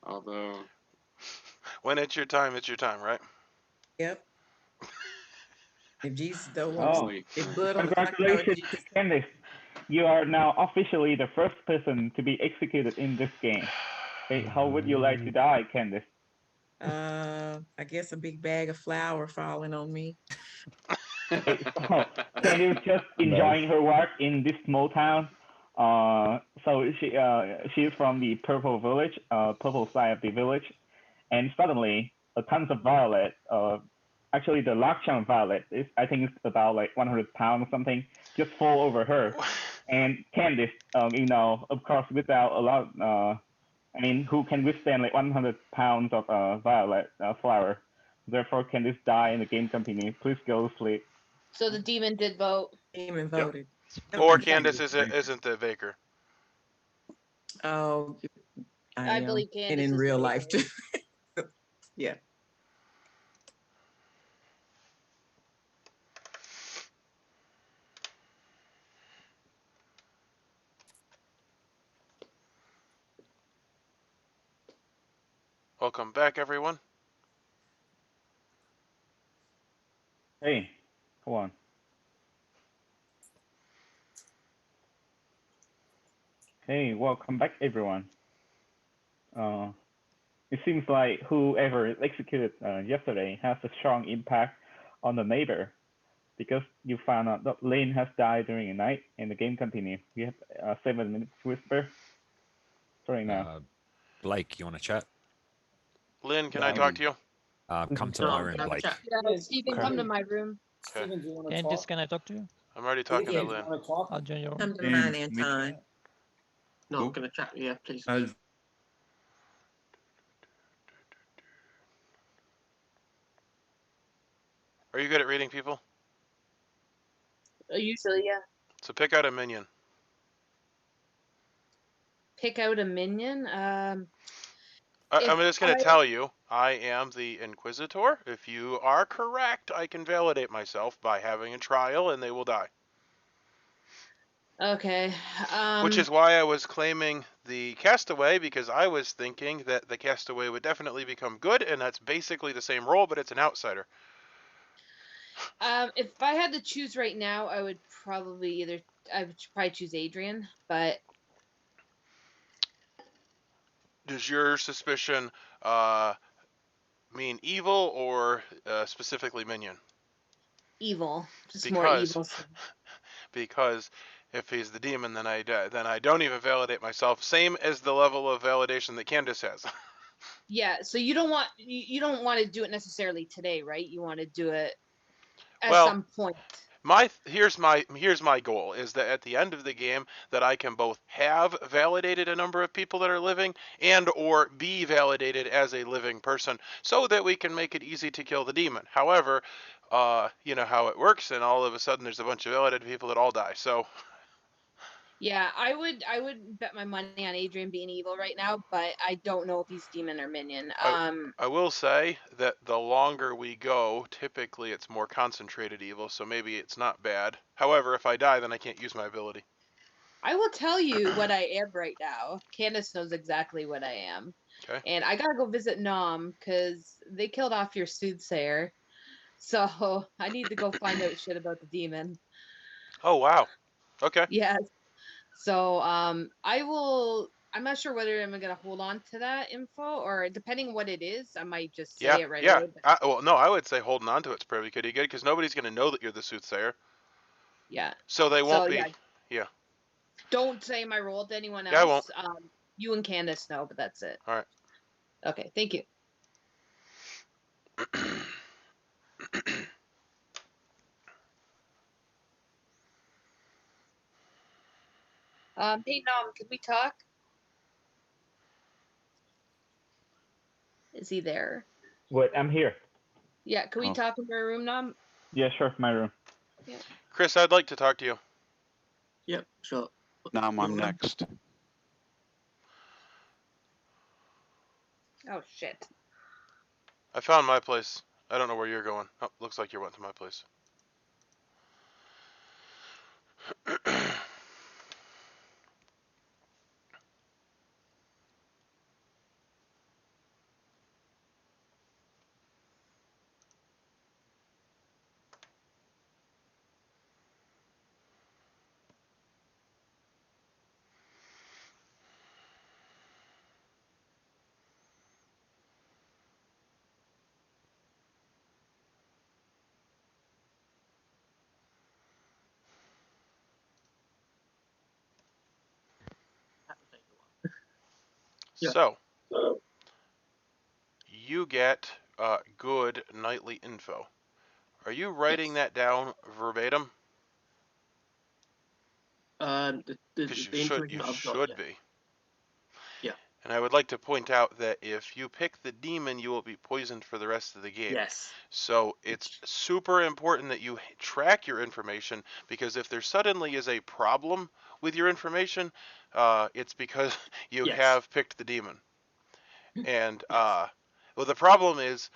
Although, When it's your time, right? Yep. If Jesus don't Oh, want if blood on the clock, congratulations to Candice. You are now officially the first person to be executed in this game. Hey, how would you like to die, Candice? I guess a big bag of flour falling on me. Candice just enjoying her work in this small town. So she's from the purple village, purple side of the village, and suddenly a tons of violet. Actually, the large chunk of violet is, I think it's about like 100 pounds or something, just fall over her. And Candice, of course, without a lot, who can withstand like 100 pounds of violet flower? Therefore, Candice die in the game company. Please go to sleep. So the demon did vote. Demon voted. Or Candace isn't the baker. Oh, I believe Candice and in is real the life too. Yeah. Welcome back, everyone. Hey, hold on. Hey, welcome back, everyone. It seems like whoever is executed yesterday has a strong impact on the neighbor, because you found out that Lane has died during the night, and the game continues. We have 7 minutes whisper. Starting now. Blake, you want to chat? Lynn, can I talk to you? Come to my room, Blake. Yeah, Stephen, come to my room. Okay. Steven, do you want to Candice, talk? can I talk to you? I'm already talking to Lynn. Want to talk? I'll join your room. Come to mine, Anton. No, I'm going to chat. Yeah, please. Are you good at reading people? Usually, yeah. So pick out a minion. Pick out a minion. I'm just going to tell you, I am the Inquisitor. If you are correct, I can validate myself by having a trial, and they will die. Okay. Which is why I was claiming the castaway, because I was thinking that the castaway would definitely become good, and that's basically the same role, but it's an outsider. If I had to choose right now, I would probably choose Adrian, but Does your suspicion mean evil or specifically minion? evil. Just more evil. Because if he's the demon, then I don't even validate myself. Same as the level of validation that Candace has. Yeah, so you don't want to do it necessarily today, right? You want to do it at some point. Here's my goal is that at the end of the game that I can both have validated a number of people that are living and or be validated as a living person, so that we can make it easy to kill the demon. However, you know how it works, and all of a sudden there's a bunch of validated people that all die. So Yeah, I would bet my money on Adrian being evil right now, but I don't know if he's demon or minion. I will say that the longer we go, typically it's more concentrated evil, so maybe it's not bad. However, if I die, then I can't use my ability. I will tell you what I am right now. Candace knows exactly what I am. Okay. And I gotta go visit Nom because they killed off your soothsayer. So I need to go find out shit about the demon. Oh wow. Okay. Yes. So I'm not sure whether I'm gonna hold on to that info or depending on what it is, I might just say it right away. Well, no, I would say holding on to it's pretty good because nobody's going to know that you're the soothsayer. Yeah. So they won't be. Yeah. Don't say my role to anyone else. Yeah, I won't. You and Candace know, but that's it. All right. Okay, thank you. Hey Nom, can we talk? Is he there? Wait, I'm here. Yeah, can we talk in your room, Nom? Yeah, sure, my room. Yeah. Chris, I'd like to talk to you. Yep, sure. Nom, I'm next. Oh shit. I found my place. I don't know where you're going. Oh, looks like you went to my place. So, you get good nightly info. Are you writing that down verbatim? The information you I've got, should be. Yeah. And I would like to point out that if you pick the demon, you will be poisoned for the rest of the game. Yes. So it's super important that you track your information, because if there suddenly is a problem with your information, it's because you have picked the demon. And well, the problem is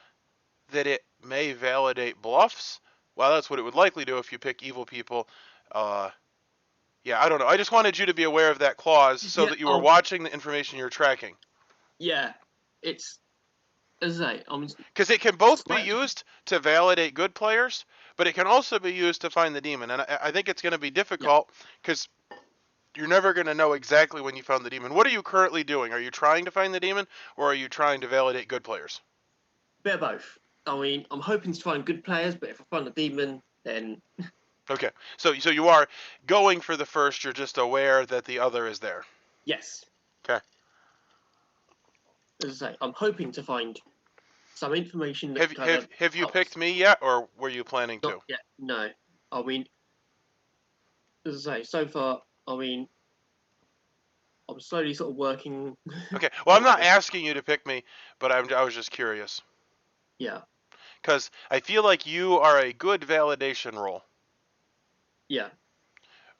that it may validate bluffs. Well, that's what it would likely do if you pick evil people. Yeah, I don't know. I just wanted you to be aware of that clause so that you were watching the information you're tracking. Yeah, it's as I say, because it can both be used to validate good players, but it can also be used to find the demon. And I think it's going to be difficult because you're never going to know exactly when you found the demon. What are you currently doing? Are you trying to find the demon, or are you trying to validate good players? Bit of both. I mean, I'm hoping to find good players, but if I find a demon, then Okay, so you are going for the first. You're just aware that the other is there. Yes. Okay. As I say, I'm hoping to find some information that have you picked me yet, or were you planning to? Not yet. No. I mean, as I say, so far, I mean, I'm slowly sort of working. Okay. Well, I'm not asking you to pick me, but I was just curious. Yeah. Because I feel like you are a good validation role. Yeah.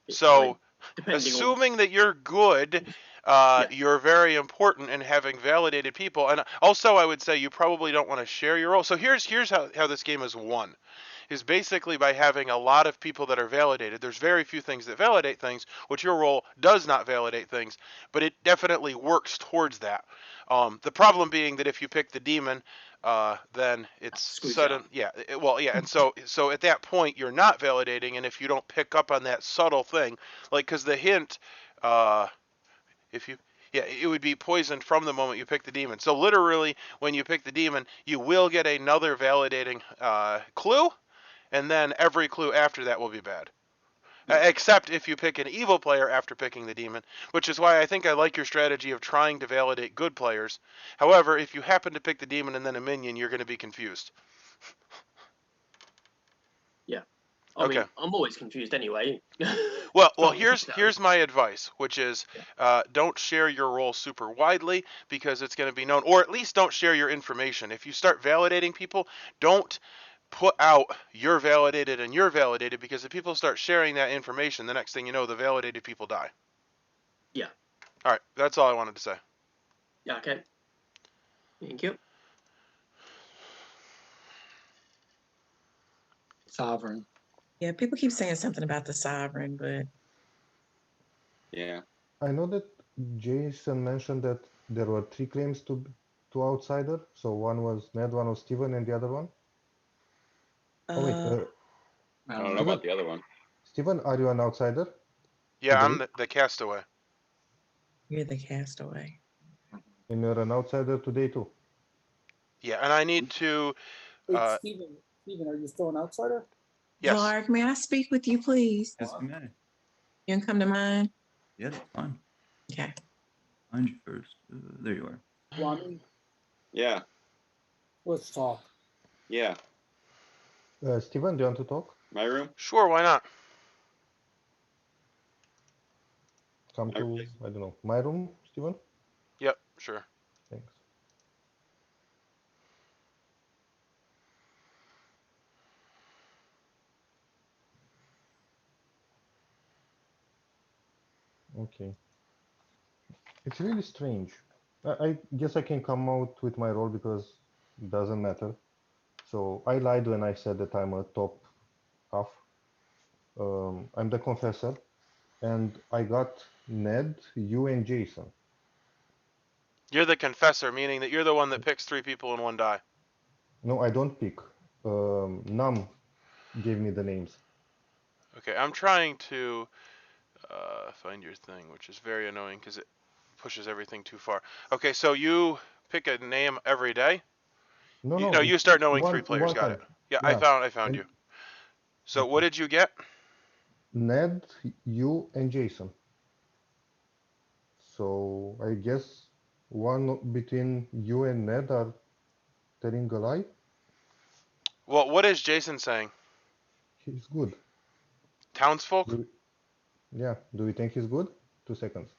So, assuming that you're good, you're very important in having validated people. And also, I would say you probably don't want to share your role. So here's how this game is won. Is basically by having a lot of people that are validated. There's very few things that validate things, which your role does not validate things, but it definitely works towards that. The problem being that if you pick the demon, then it's sudden. Yeah, and so at that point you're not validating, and if you don't pick up on that subtle thing, like because the hint, if you. Yeah, it would be poisoned from the moment you pick the demon. So literally, when you pick the demon, you will get another validating clue, and then every clue after that will be bad. Except if you pick an evil player after picking the demon, which is why I think I like your strategy of trying to validate good players. However, if you happen to pick the demon and then a minion, you're going to be confused. Yeah. I mean, I'm always confused anyway. Well, here's my advice, which is don't share your role super widely because it's going to be known, or at least don't share your information. If you start validating people, don't put out you're validated and you're validated, because if people start sharing that information, the next thing you know, the validated people die. Yeah. All right, that's all I wanted to say. Yeah. Okay. Thank you. Sovereign. Yeah, people keep saying something about the sovereign, but Yeah. I know that Jason mentioned that there were 3 claims to outsider. So one was Ned, one was Steven, and the other one. Oh wait, I don't know about the other one. Steven, are you an outsider? Yeah, today? I'm the castaway. you're the castaway. And you're an outsider today too. Yeah, and I need to. Wait, Steven, are you still an outsider? Yes. Varg, may I speak with you, please? Yes, you may. You can come to mine. Yeah, that's fine. Okay. Find you first. There you are. Kwame, Yeah. let's talk. Yeah. Steven, do you want to talk? My room? Sure, why not? Come to, I don't know, my room, Steven? Yep, sure. Thanks. Okay. It's really strange. I guess I can come out with my role because it doesn't matter. So I lied when I said that I'm a top half. I'm the confessor, and I got Ned, you, and Jason. You're the confessor, meaning that you're the one that picks 3 people and 1 die. No, I don't pick. Nam gave me the names. Okay, I'm trying to find your thing, which is very annoying because it pushes everything too far. Okay, so you pick a name every day? No, You, no, no, you it's start knowing 3 one players. Got time. it. Yeah, Yeah. I found And you. So what did you get? Ned, you, and Jason. So I guess one between you and Ned are telling a lie. Well, what is Jason saying? He's good. Townsfolk? Yeah. Do we think he's good? 2 seconds.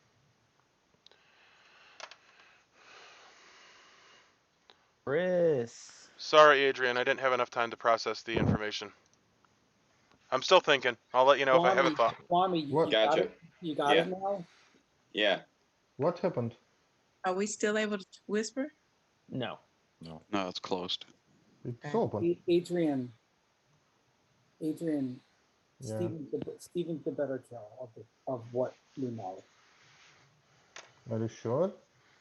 Chris. Sorry, Adrian, I didn't have enough time to process the information. I'm still thinking. I'll let you know if I have a thought. Kwame, you got Gotcha. it? You got it now? Yeah. What happened? Are we still able to whisper? No. No, it's closed. It's open. Adrian, Yeah. Steven's the better tell of what we know. Are you sure?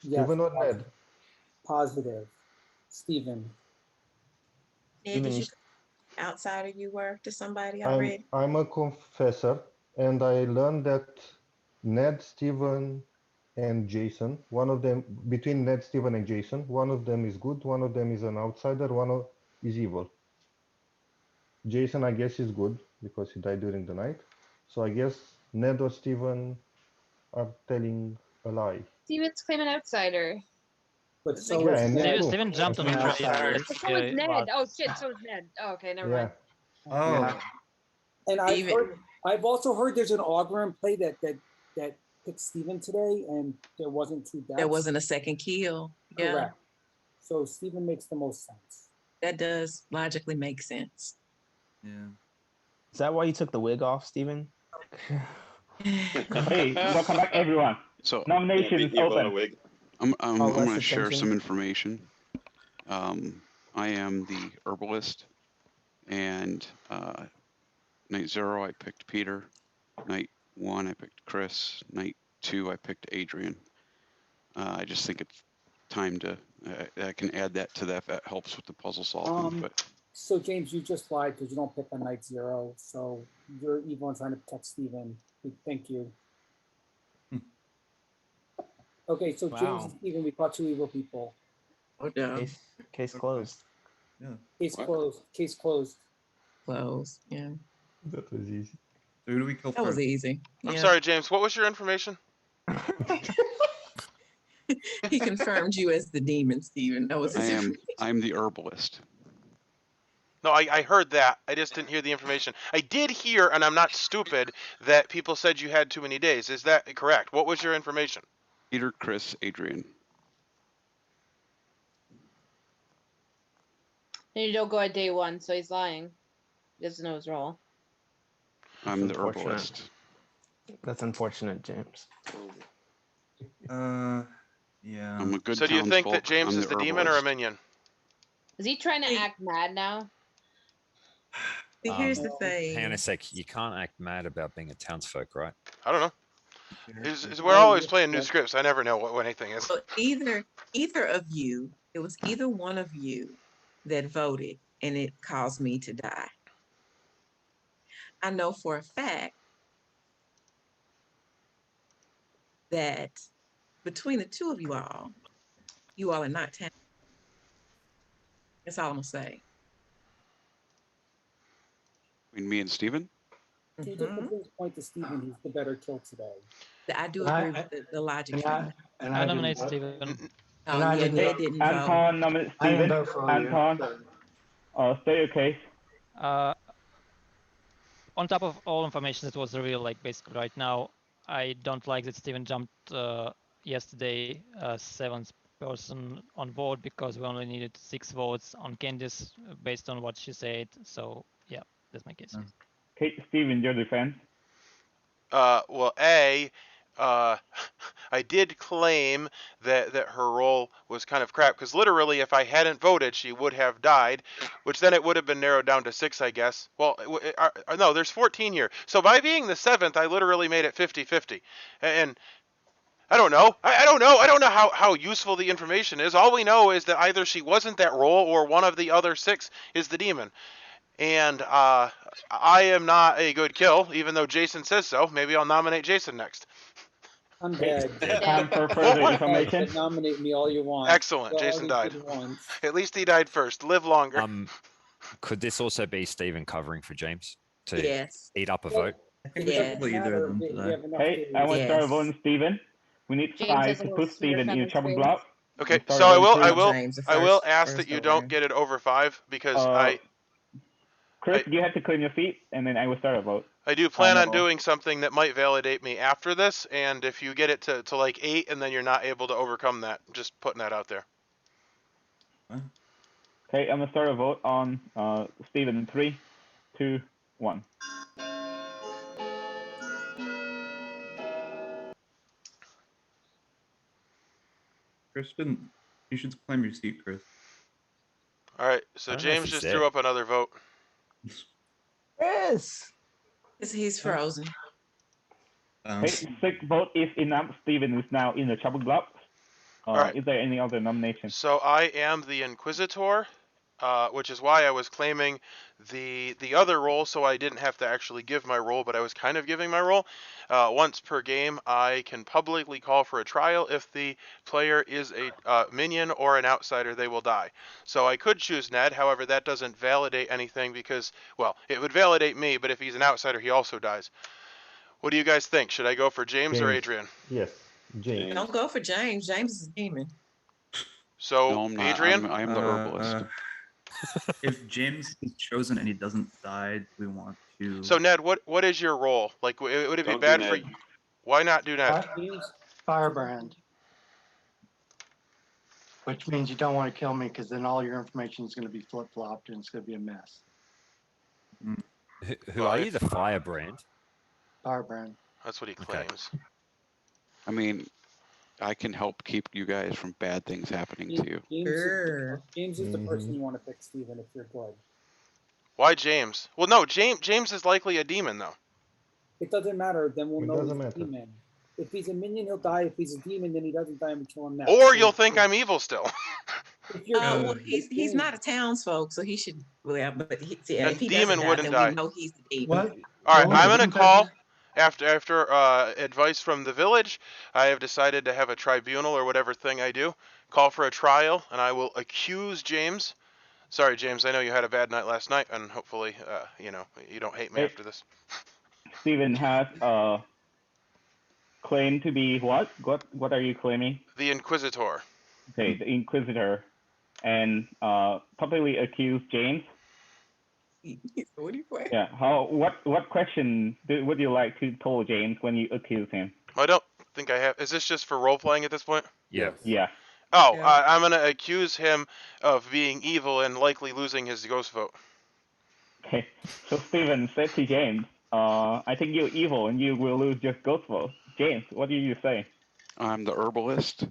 Yes, Steven or Ned? Positive. Steven. Ned, did you outsider you were to somebody I'm already? a confessor, and I learned that Ned, Steven, and Jason, one of them, between Ned, Steven, and Jason, one of them is good, one of them is an outsider, is evil. Jason, I guess, is good because he died during the night. So I guess Ned or Steven are telling a lie. Steven's claiming outsider. But so is Ned. Steven jumped on the trade. So is Ned. Oh shit, so is Ned. Oh, okay, never mind. Oh. Yeah. And I've also heard there's an Augur in play that picked Steven today, and there wasn't 2 deaths. There wasn't a second kill. Yeah. Correct. So Steven makes the most sense. That does logically make sense. Yeah. Is that why you took the wig off, Steven? Hey, welcome back, everyone. So Nomination is open. I'm Oh, going to less share attention. some information. I am the herbalist, and night 0 I picked Peter. Night 1 I picked Chris. Night 2 I picked Adrian. I just think it's time to. I can add that to that if that helps with the puzzle solving. But So James, you just lied because you don't pick on night 0. So you're evil and trying to protect Steven. Thank you. Okay, so James and Steven, we caught 2 evil people. Oh no. Case closed. Yeah. Case closed. Case closed. Close. Yeah. That was easy. So who do we kill That was first? easy. I'm Yeah. sorry, James. What was your information? He confirmed you as the demon, Steven. That was his I'm the herbalist. No, I heard that. I just didn't hear the information. I did hear, and I'm not stupid, that people said you had too many days. Is that correct? What was your information? Peter, Chris, Adrian. And you don't go at day 1, so he's lying. He doesn't know his role. I'm the herbalist. That's unfortunate, James. Yeah. I'm a good So do you think that townsfolk. James I'm is the demon or a herbalist. minion? Is he trying to act mad now? Here's the Hang on a thing. sec. You can't act mad about being a townsfolk, right? I don't know. We're always playing new scripts. I never know what anything is. Well, either of you, it was either one of you that voted, and it caused me to die. I know for a fact that between the two of you all are not town. That's all I'm gonna say. Between me and Steven? TJ can please point to Steven. He's the better kill today. I do agree with the logic. I nominate Steven. Oh, yeah, Ned didn't vote. Anton nominates Steven. Anton, state your case. On top of all information that was revealed, like basically right now, I don't like that Steven jumped yesterday, seventh person on vote because we only needed 6 votes on Candice based on what she said. So yeah, that's my case. Okay, Steven, your defense. Well, I did claim that her role was kind of crap because literally, if I hadn't voted, she would have died, which then it would have been narrowed down to 6, I guess. Well, no, there's 14 here. So by being the 7th, I literally made it 50-50, and I don't know. I don't know. I don't know how useful the information is. All we know is that either she wasn't that role or one of the other 6 is the demon. And I am not a good kill, even though Jason says so. Maybe I'll nominate Jason next. I'm dead. Time for further information. Nominate me all you want. Excellent. Go Jason died. once. At least he died first. Live longer. Could this also be Steven covering for James to Yes. eat up a vote? Yes. Either of them Hey, I want to start voting Steven. We need James 5 has a to little put smear Steven on in his chopping face. block. Okay, We'll so start I will James, ask that you don't voter. get it over 5 because Chris, you have to claim your seat, and then I will start a vote. I do plan on doing something that might validate me after this, and if you get it to like 8 and then you're not able to overcome that, just putting that out there. Okay, I'm gonna start a vote on Steven in 3, 2, 1. Kristen, you should claim your seat, Chris. All right, so James just threw up another vote. Chris! He's frozen. Okay, 6 vote is enough. Steven is now in the chopping block. All right. Is there any other nomination? So I am the Inquisitor, which is why I was claiming the other role, so I didn't have to actually give my role, but I was kind of giving my role. Once per game, I can publicly call for a trial. If the player is a minion or an outsider, they will die. So I could choose Ned, however, that doesn't validate anything because, well, it would validate me, but if he's an outsider, he also dies. What do you guys think? Should I go for James or Adrian? Yes, James. Don't go for James. James is a demon. So, no, I'm not. Adrian? I am the herbalist. If James is chosen and he doesn't die, we want to. So, Ned, what is your role? Like, would it be Don't bad do for Ned. you? Why not do Ned? Firebrand. Which means you don't want to kill me because then all your information is going to be flip-flopped and it's going to be a mess. Who are you? The Firebrand? Firebrand. That's what he claims. I mean, I can help keep you guys from bad things happening to you. James is the person you want to pick, Steven, if you're good. Why James? Well, no, James is likely a demon, though. It doesn't matter. Then we'll It know he's doesn't a matter. demon. If he's a minion, he'll die. If he's a demon, then he doesn't die and we kill him now. Or you'll think I'm evil still. Well, he's not a townsfolk, so he should. Well, but if he demon doesn't wouldn't die, die. then we know he's the demon. What? All right, Well, I'm gonna because- call. After advice from the village, I have decided to have a tribunal or whatever thing I do. Call for a trial, and I will accuse James. Sorry, James. I know you had a bad night last night, and hopefully, you don't hate me after this. Steven has claimed to be what? What are you claiming? The Inquisitor. Okay, the Inquisitor, and publicly accused James. What do you claim? Yeah. What question would you like to tell James when you accuse him? I don't think I have. Is this just for role playing at this point? Yeah. Yeah. Oh, Yeah. I'm gonna accuse him of being evil and likely losing his ghost vote. Okay. So Steven said to James, I think you're evil and you will lose your ghost vote. James, what do you say? I'm the herbalist.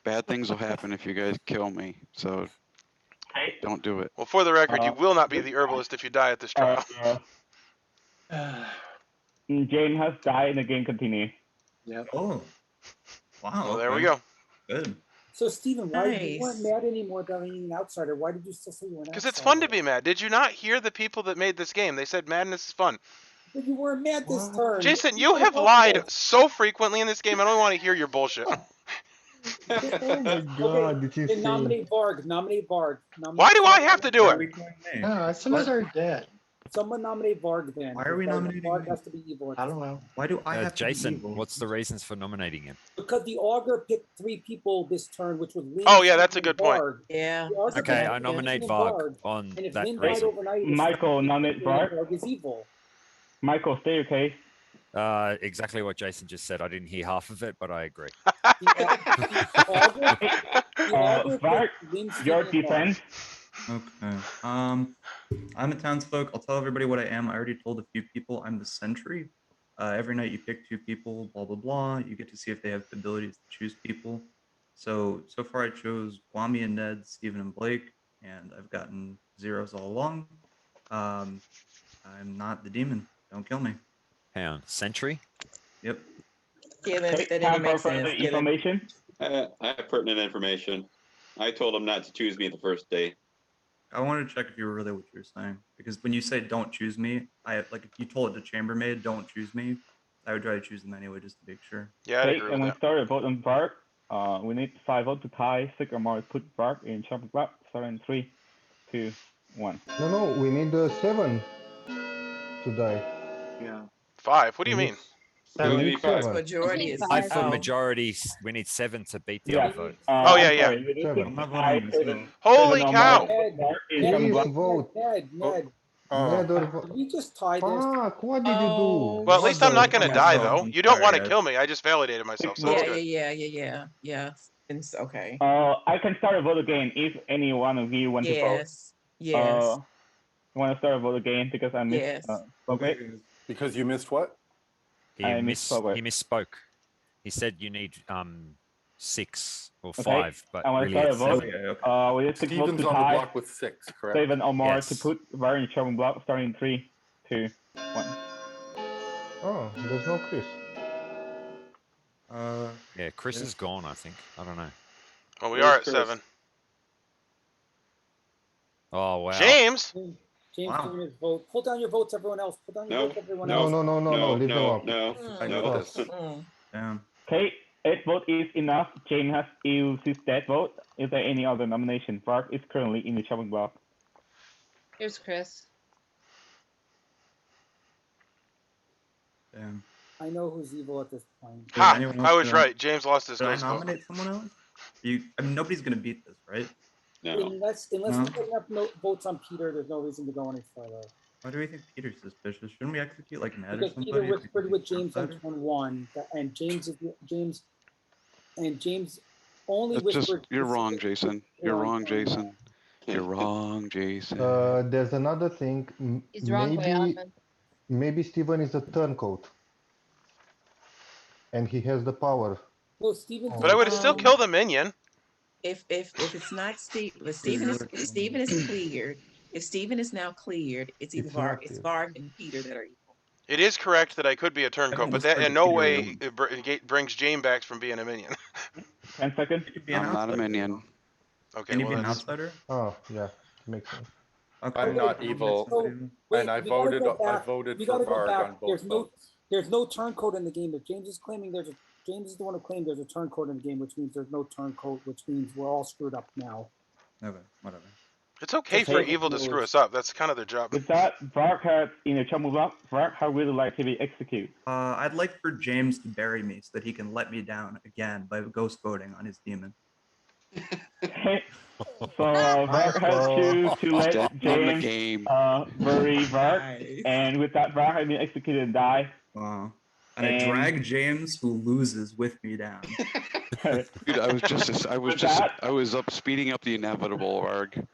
Bad things will happen if you guys kill me, so don't do it. Well, for the record, you will not be the herbalist if you die at this trial. James has died and the game continues. Yep. Oh. Wow. Well, there we go. Good. So, Stephen, why you weren't mad anymore about being an outsider? Why did you still say you were an outsider? Because it's fun to be mad. Did you not hear the people that made this game? They said madness is fun. But you weren't mad this turn. Jason, you have lied so frequently in this game. I don't want to hear your bullshit. Oh my god, it's Then insane. nominate Varg. Nominate Varg. Why do I have to do it? No, some of us are dead. Someone nominate Varg then. Why are we nominating Varg has to be evil. I don't know. Why do I have Jason, to be evil? what's the reasons for nominating him? Because the Augur picked 3 people this turn, which was Lynn. Oh, yeah, that's a good point. Varg. Yeah. The Augur Okay, picked I Lynn nominate and Varg on And if that Lynn died reason. overnight, Michael, nominate Varg. Varg is evil. Michael, stay okay. Exactly what Jason just said. I didn't hear half of it, but I agree. Varg, your defense. Okay. I'm a townsfolk. I'll tell everybody what I am. I already told a few people I'm the sentry. Every night you pick 2 people, blah, blah, blah. You get to see if they have the abilities to choose people. So far I chose Kwame and Ned, Stephen and Blake, and I've gotten 0s all along. I'm not the demon. Don't kill me. Hang on, sentry? Yep. That didn't make sense. Information. I have pertinent information. I told him not to choose me the first day. I wanted to check if you were really what you were saying, because when you say don't choose me, if you told it to chambermaid don't choose me, I would try to choose them anyway just to make sure. Yeah, I agree with and we that. start a vote on Varg. We need 5 votes to tie. 6 or more to put Varg in chopping block. Starting 3, 2, 1. No, we need 7 to die. Yeah. 5? What do you mean? We need 7. Majority is 5 for majority. We need 7 to beat the other vote. Oh, yeah, yeah. Holy cow! Please vote. Ned. Did we just tie this? Fuck, what did you do? Well, at least I'm not going to die, though. You don't want to kill me. I just validated myself, so that's good. Yeah. It's okay. I can start a vote again if any one of you want to vote. Yes. You want to start a vote again because I missed. Okay. Because you missed what? He misspoke. He said you need 6 or 5, but I want really to it's start 7. a vote. We need 6 votes Steven's to on the tie. block with 6, correct? 7 or more Yes. to put Varg in chopping block. Starting 3, 2, 1. Oh, there's no Chris. Yeah, Chris is gone, I think. I don't know. Well, we are at 7. Oh, wow. James! James, doing his vote. Pull down your votes, everyone else. Pull down your votes, everyone else. No, leave them up. I know this. Okay, 8 vote is enough. James has used his dead vote. Is there any other nomination? Varg is currently in the chopping block. Here's Chris. Damn. I know who's evil at this point. Ha! I was right. James lost his Did I ghost vote. nominate someone else? Nobody's gonna beat this, right? No. Unless we don't have no votes on Peter, there's no reason to go any further. Why do we think Peter's suspicious? Shouldn't we execute like Ned or Because somebody? Peter whispered with James on turn 1, and James only whispered. You're wrong, Jason. You're wrong, Jason. You're wrong, Jason. There's another thing. He's wrong quite often. Maybe Steven is a turncoat. And he has the power. Well, Steven. But I would still kill the minion. If it's not Steve, if Stephen is cleared. If Stephen is now cleared, it's either Varg and Peter that are evil. It is correct that I could be a turncoat, but that in no way brings James back from being a minion. 10 seconds. I'm not a minion. Okay, Can you well, be an that's... outsider? Oh, yeah, makes sense. Okay. I'm not evil, and I voted for Varg on both votes. There's no turncoat in the game. If James is claiming James is the one who claimed there's a turncoat in the game, which means there's no turncoat, which means we're all screwed up now. Okay, whatever. It's okay for evil to screw us up. That's kind of their job. With that, Varg has in a chopping block. Varg, how would you like to be executed? I'd like for James to bury me so that he can let me down again by ghost voting on his demon. So Varg has to let James bury Varg, and with that, Varg has been executed and die. Wow. And I drag James, who loses, with me down. Dude, I was up speeding up the inevitable, Varg.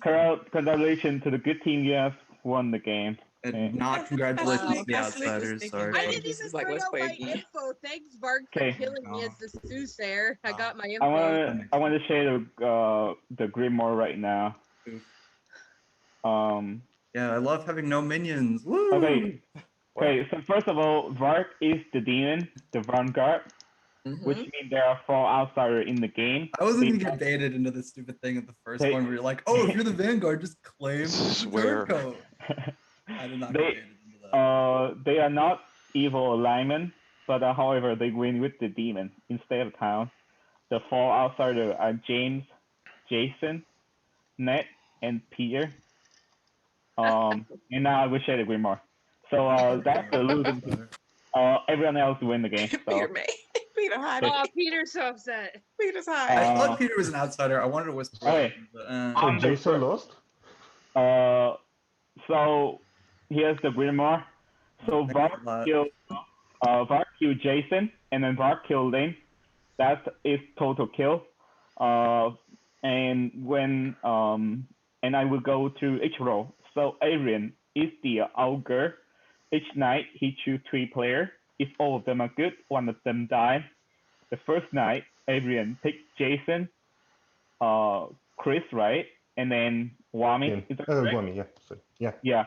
Congratulations to the good team. You have won the game. And not congratulations to the I slick was outsiders. thinking Sorry. that. I didn't Just even was like, bring let's out play my again. info. Thanks, Varg, for Okay. killing me as the soothsayer. I got my I info. want to share the Grimoire right now. Yeah, I love having no minions. Woo! Okay. Okay. So first of all, Varg is the demon, the vanguard, which means there are 4 outsiders in the game. I wasn't gonna get baited into this stupid thing at the first one where you're like, oh, if you're the Vanguard, just claim the Swear. turncoat. I did not get baited into that. They are not evil alignment, but however, they win with the demon instead of town. The 4 outsiders are James, Jason, Ned, and Peter. And now I will share the Grimoire. So that's the losing team. Everyone else win the game. So. Peter, man. Peter hiding. Oh, Peter's so upset. Peter's hiding. I thought Peter was an outsider. I wanted to whisper. Okay. So Jason lost? So here's the Grimoire. So Varg killed Jason, and then Varg killed Lane. That is total kill. And when and I will go to each role. So Adrian is the Augur. Each night he choose 3 players. If all of them are good, one of them die. The first night, Adrian picked Jason, Chris, right? And then Wami. Wami, yeah. Sorry. Yeah. Yeah.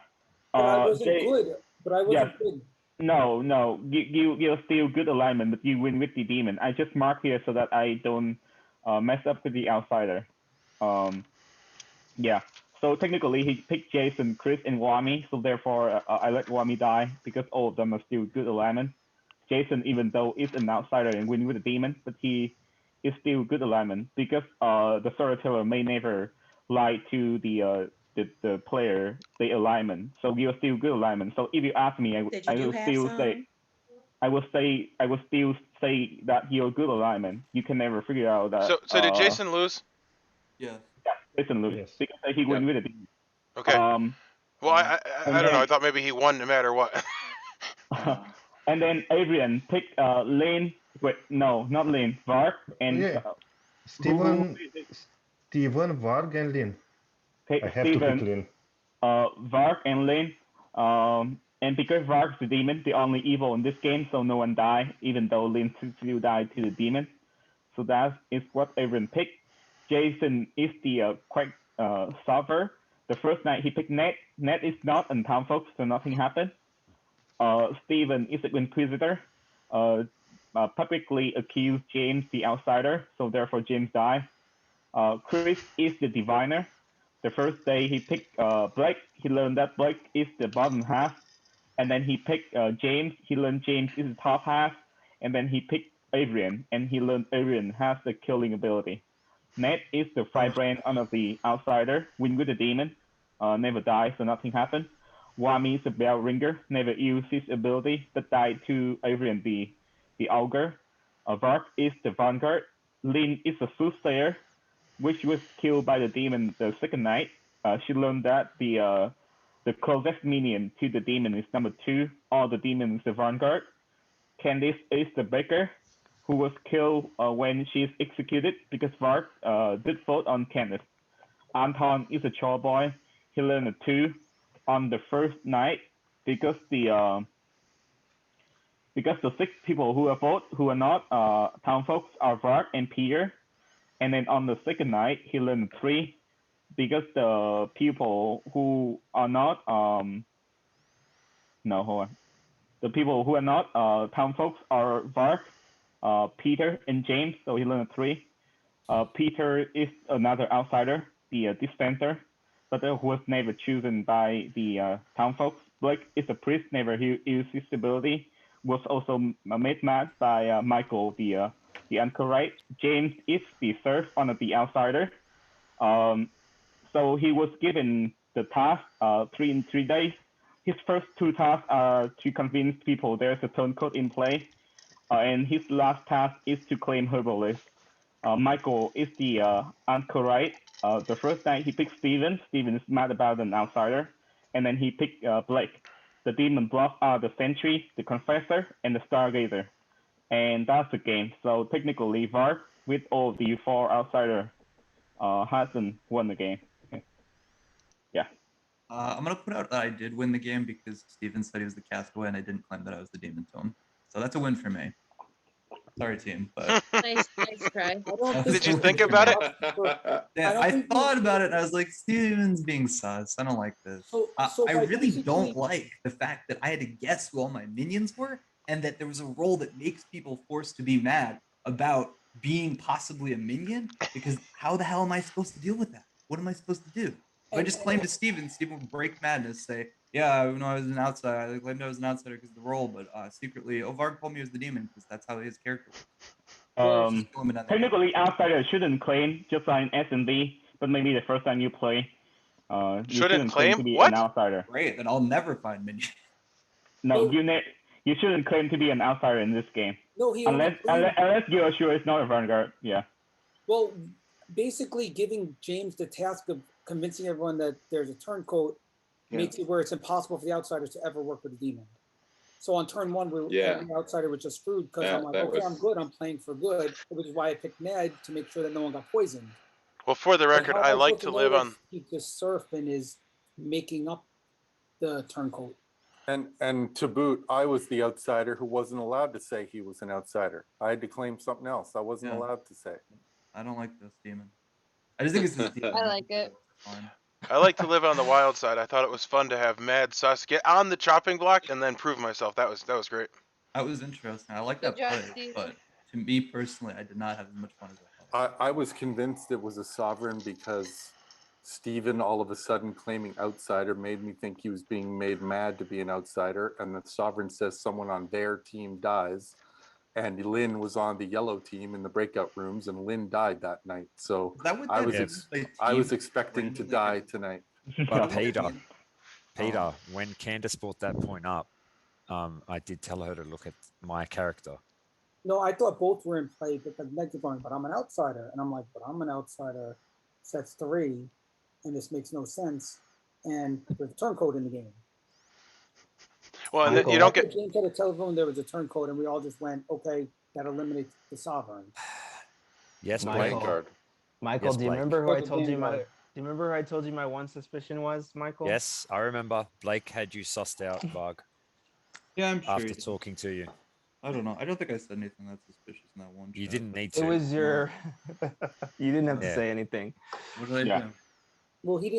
But I wasn't good. But I wasn't good. No. You're still good alignment, but you win with the demon. I just mark here so that I don't mess up with the outsider. Yeah. So technically, he picked Jason, Chris, and Wami. So therefore, I let Wami die because all of them are still good alignment. Jason, even though is an outsider and win with the demon, but he is still good alignment because the storyteller may never lie to the player the alignment. So you're still good alignment. So if you ask me, I will still say. I will still say that you're good alignment. You can never figure out that. So did Jason lose? Yeah. Jason lose because he win with it. Okay. Well, I don't know. I thought maybe he won no matter what. And then Adrian picked Lane. Wait, no, not Lane. Varg and Steven, Varg, and Lynn. I have to pick Lynn. Varg and Lane. And because Varg's the demon, the only evil in this game, so no one died, even though Lynn still died to the demon. So that is what Adrian picked. Jason is the quite suffer. The first night he picked Ned. Ned is not in Townsfolk, so nothing happened. Steven is an Inquisitor. Publicly accused James the outsider, so therefore James died. Chris is the diviner. The first day he picked Blake. He learned that Blake is the bottom half. And then he picked James. He learned James is the top half. And then he picked Adrian, and he learned Adrian has the killing ability. Ned is the firebrand under the outsider, win with the demon, never dies, so nothing happened. Wami is the bell ringer, never used his ability, but died to Adrian the Augur. Varg is the vanguard. Lynn is a soothsayer, which was killed by the demon the second night. She learned that the closest minion to the demon is number 2, or the demon is the vanguard. Candice is the baker, who was killed when she is executed because Varg did vote on Candice. Anton is a chore boy. He learned a 2 on the first night because the 6 people who are not Townsfolk are Varg and Peter. And then on the second night, he learned 3 because the people who are not the people who are not Townsfolk are Varg, Peter, and James. So he learned 3. Peter is another outsider, the dispenser, but who was never chosen by the Townsfolk. Blake is a priest, never used his ability. Was also made mad by Michael, the Anchorite. James is the third one of the outsider. So he was given the task 3 in 3 days. His first 2 tasks are to convince people there's a turncoat in play, and his last task is to claim Herbalist. Michael is the Anchorite. The first night he picked Steven. Steven is mad about an outsider, and then he picked Blake. The demon blocks are the Sentry, the Confessor, and the Stargazer, and that's the game. So technically, Varg with all the 4 outsiders hasn't won the game. Yeah. I'm gonna put out that I did win the game because Steven said he was the castaway and I didn't claim that I was the demon tome. So that's a win for me. Sorry, team, but Nice try. Did you think about it? Yeah, I thought about it and I was like, Steven's being sus. I don't like this. I really don't like the fact that I had to guess who all my minions were and that there was a role that makes people forced to be mad about being possibly a minion, because how the hell am I supposed to deal with that? What am I supposed to do? If I just claim to Steven, Steven would break madness, say, yeah, I was an outsider. I claimed I was an outsider because of the role, but secretly, Varg told me he was the demon because that's how his character was. Technically, outsiders shouldn't claim, just like S&D, but maybe the first time you play, you shouldn't claim to be an outsider. Great, then I'll never find Minion. No, you shouldn't claim to be an outsider in this game. No, he unless you're sure it's not a vanguard. Yeah. Well, basically, giving James the task of convincing everyone that there's a turncoat makes it where it's impossible for the outsiders to ever work with a demon. So on turn one, the outsider was just screwed because I'm like, okay, I'm good. I'm playing for good, which is why I picked Ned to make sure that no one got poisoned. Well, for the record, I like to live on. He just surf and is making up the turncoat. And to boot, I was the outsider who wasn't allowed to say he was an outsider. I had to claim something else. I wasn't allowed to say. I don't like this demon. I just think it's this demon. I like it. I like to live on the wild side. I thought it was fun to have Mad Sus get on the chopping block and then prove myself. That was great. That was interesting. I like that play, but to me personally, I did not have as much fun as I thought. I was convinced it was a sovereign because Steven all of a sudden claiming outsider made me think he was being made mad to be an outsider, and the sovereign says someone on their team dies, and Lynn was on the yellow team in the breakout rooms, and Lynn died that night. So I was expecting to die tonight. But Peter, when Candace brought that point up, I did tell her to look at my character. No, I thought both were in play because Ned's going, but I'm an outsider, and I'm like, but I'm an outsider. Sets 3, and this makes no sense. And there's a turncoat in the game. Well, and you don't get. James had to tell everyone there was a turncoat, and we all just went, okay, that eliminates the sovereign. Yes, Michael. Yes, do you remember who I told you my? Do you remember who I told you my one suspicion was, Michael? Yes, I remember. Blake had you sussed out, Bug. Yeah, I'm sure. After talking to you. I don't know. I don't think I said anything that suspicious in that one. You didn't need to. It was your. You didn't have to say anything. What did I do? Well, he didn't.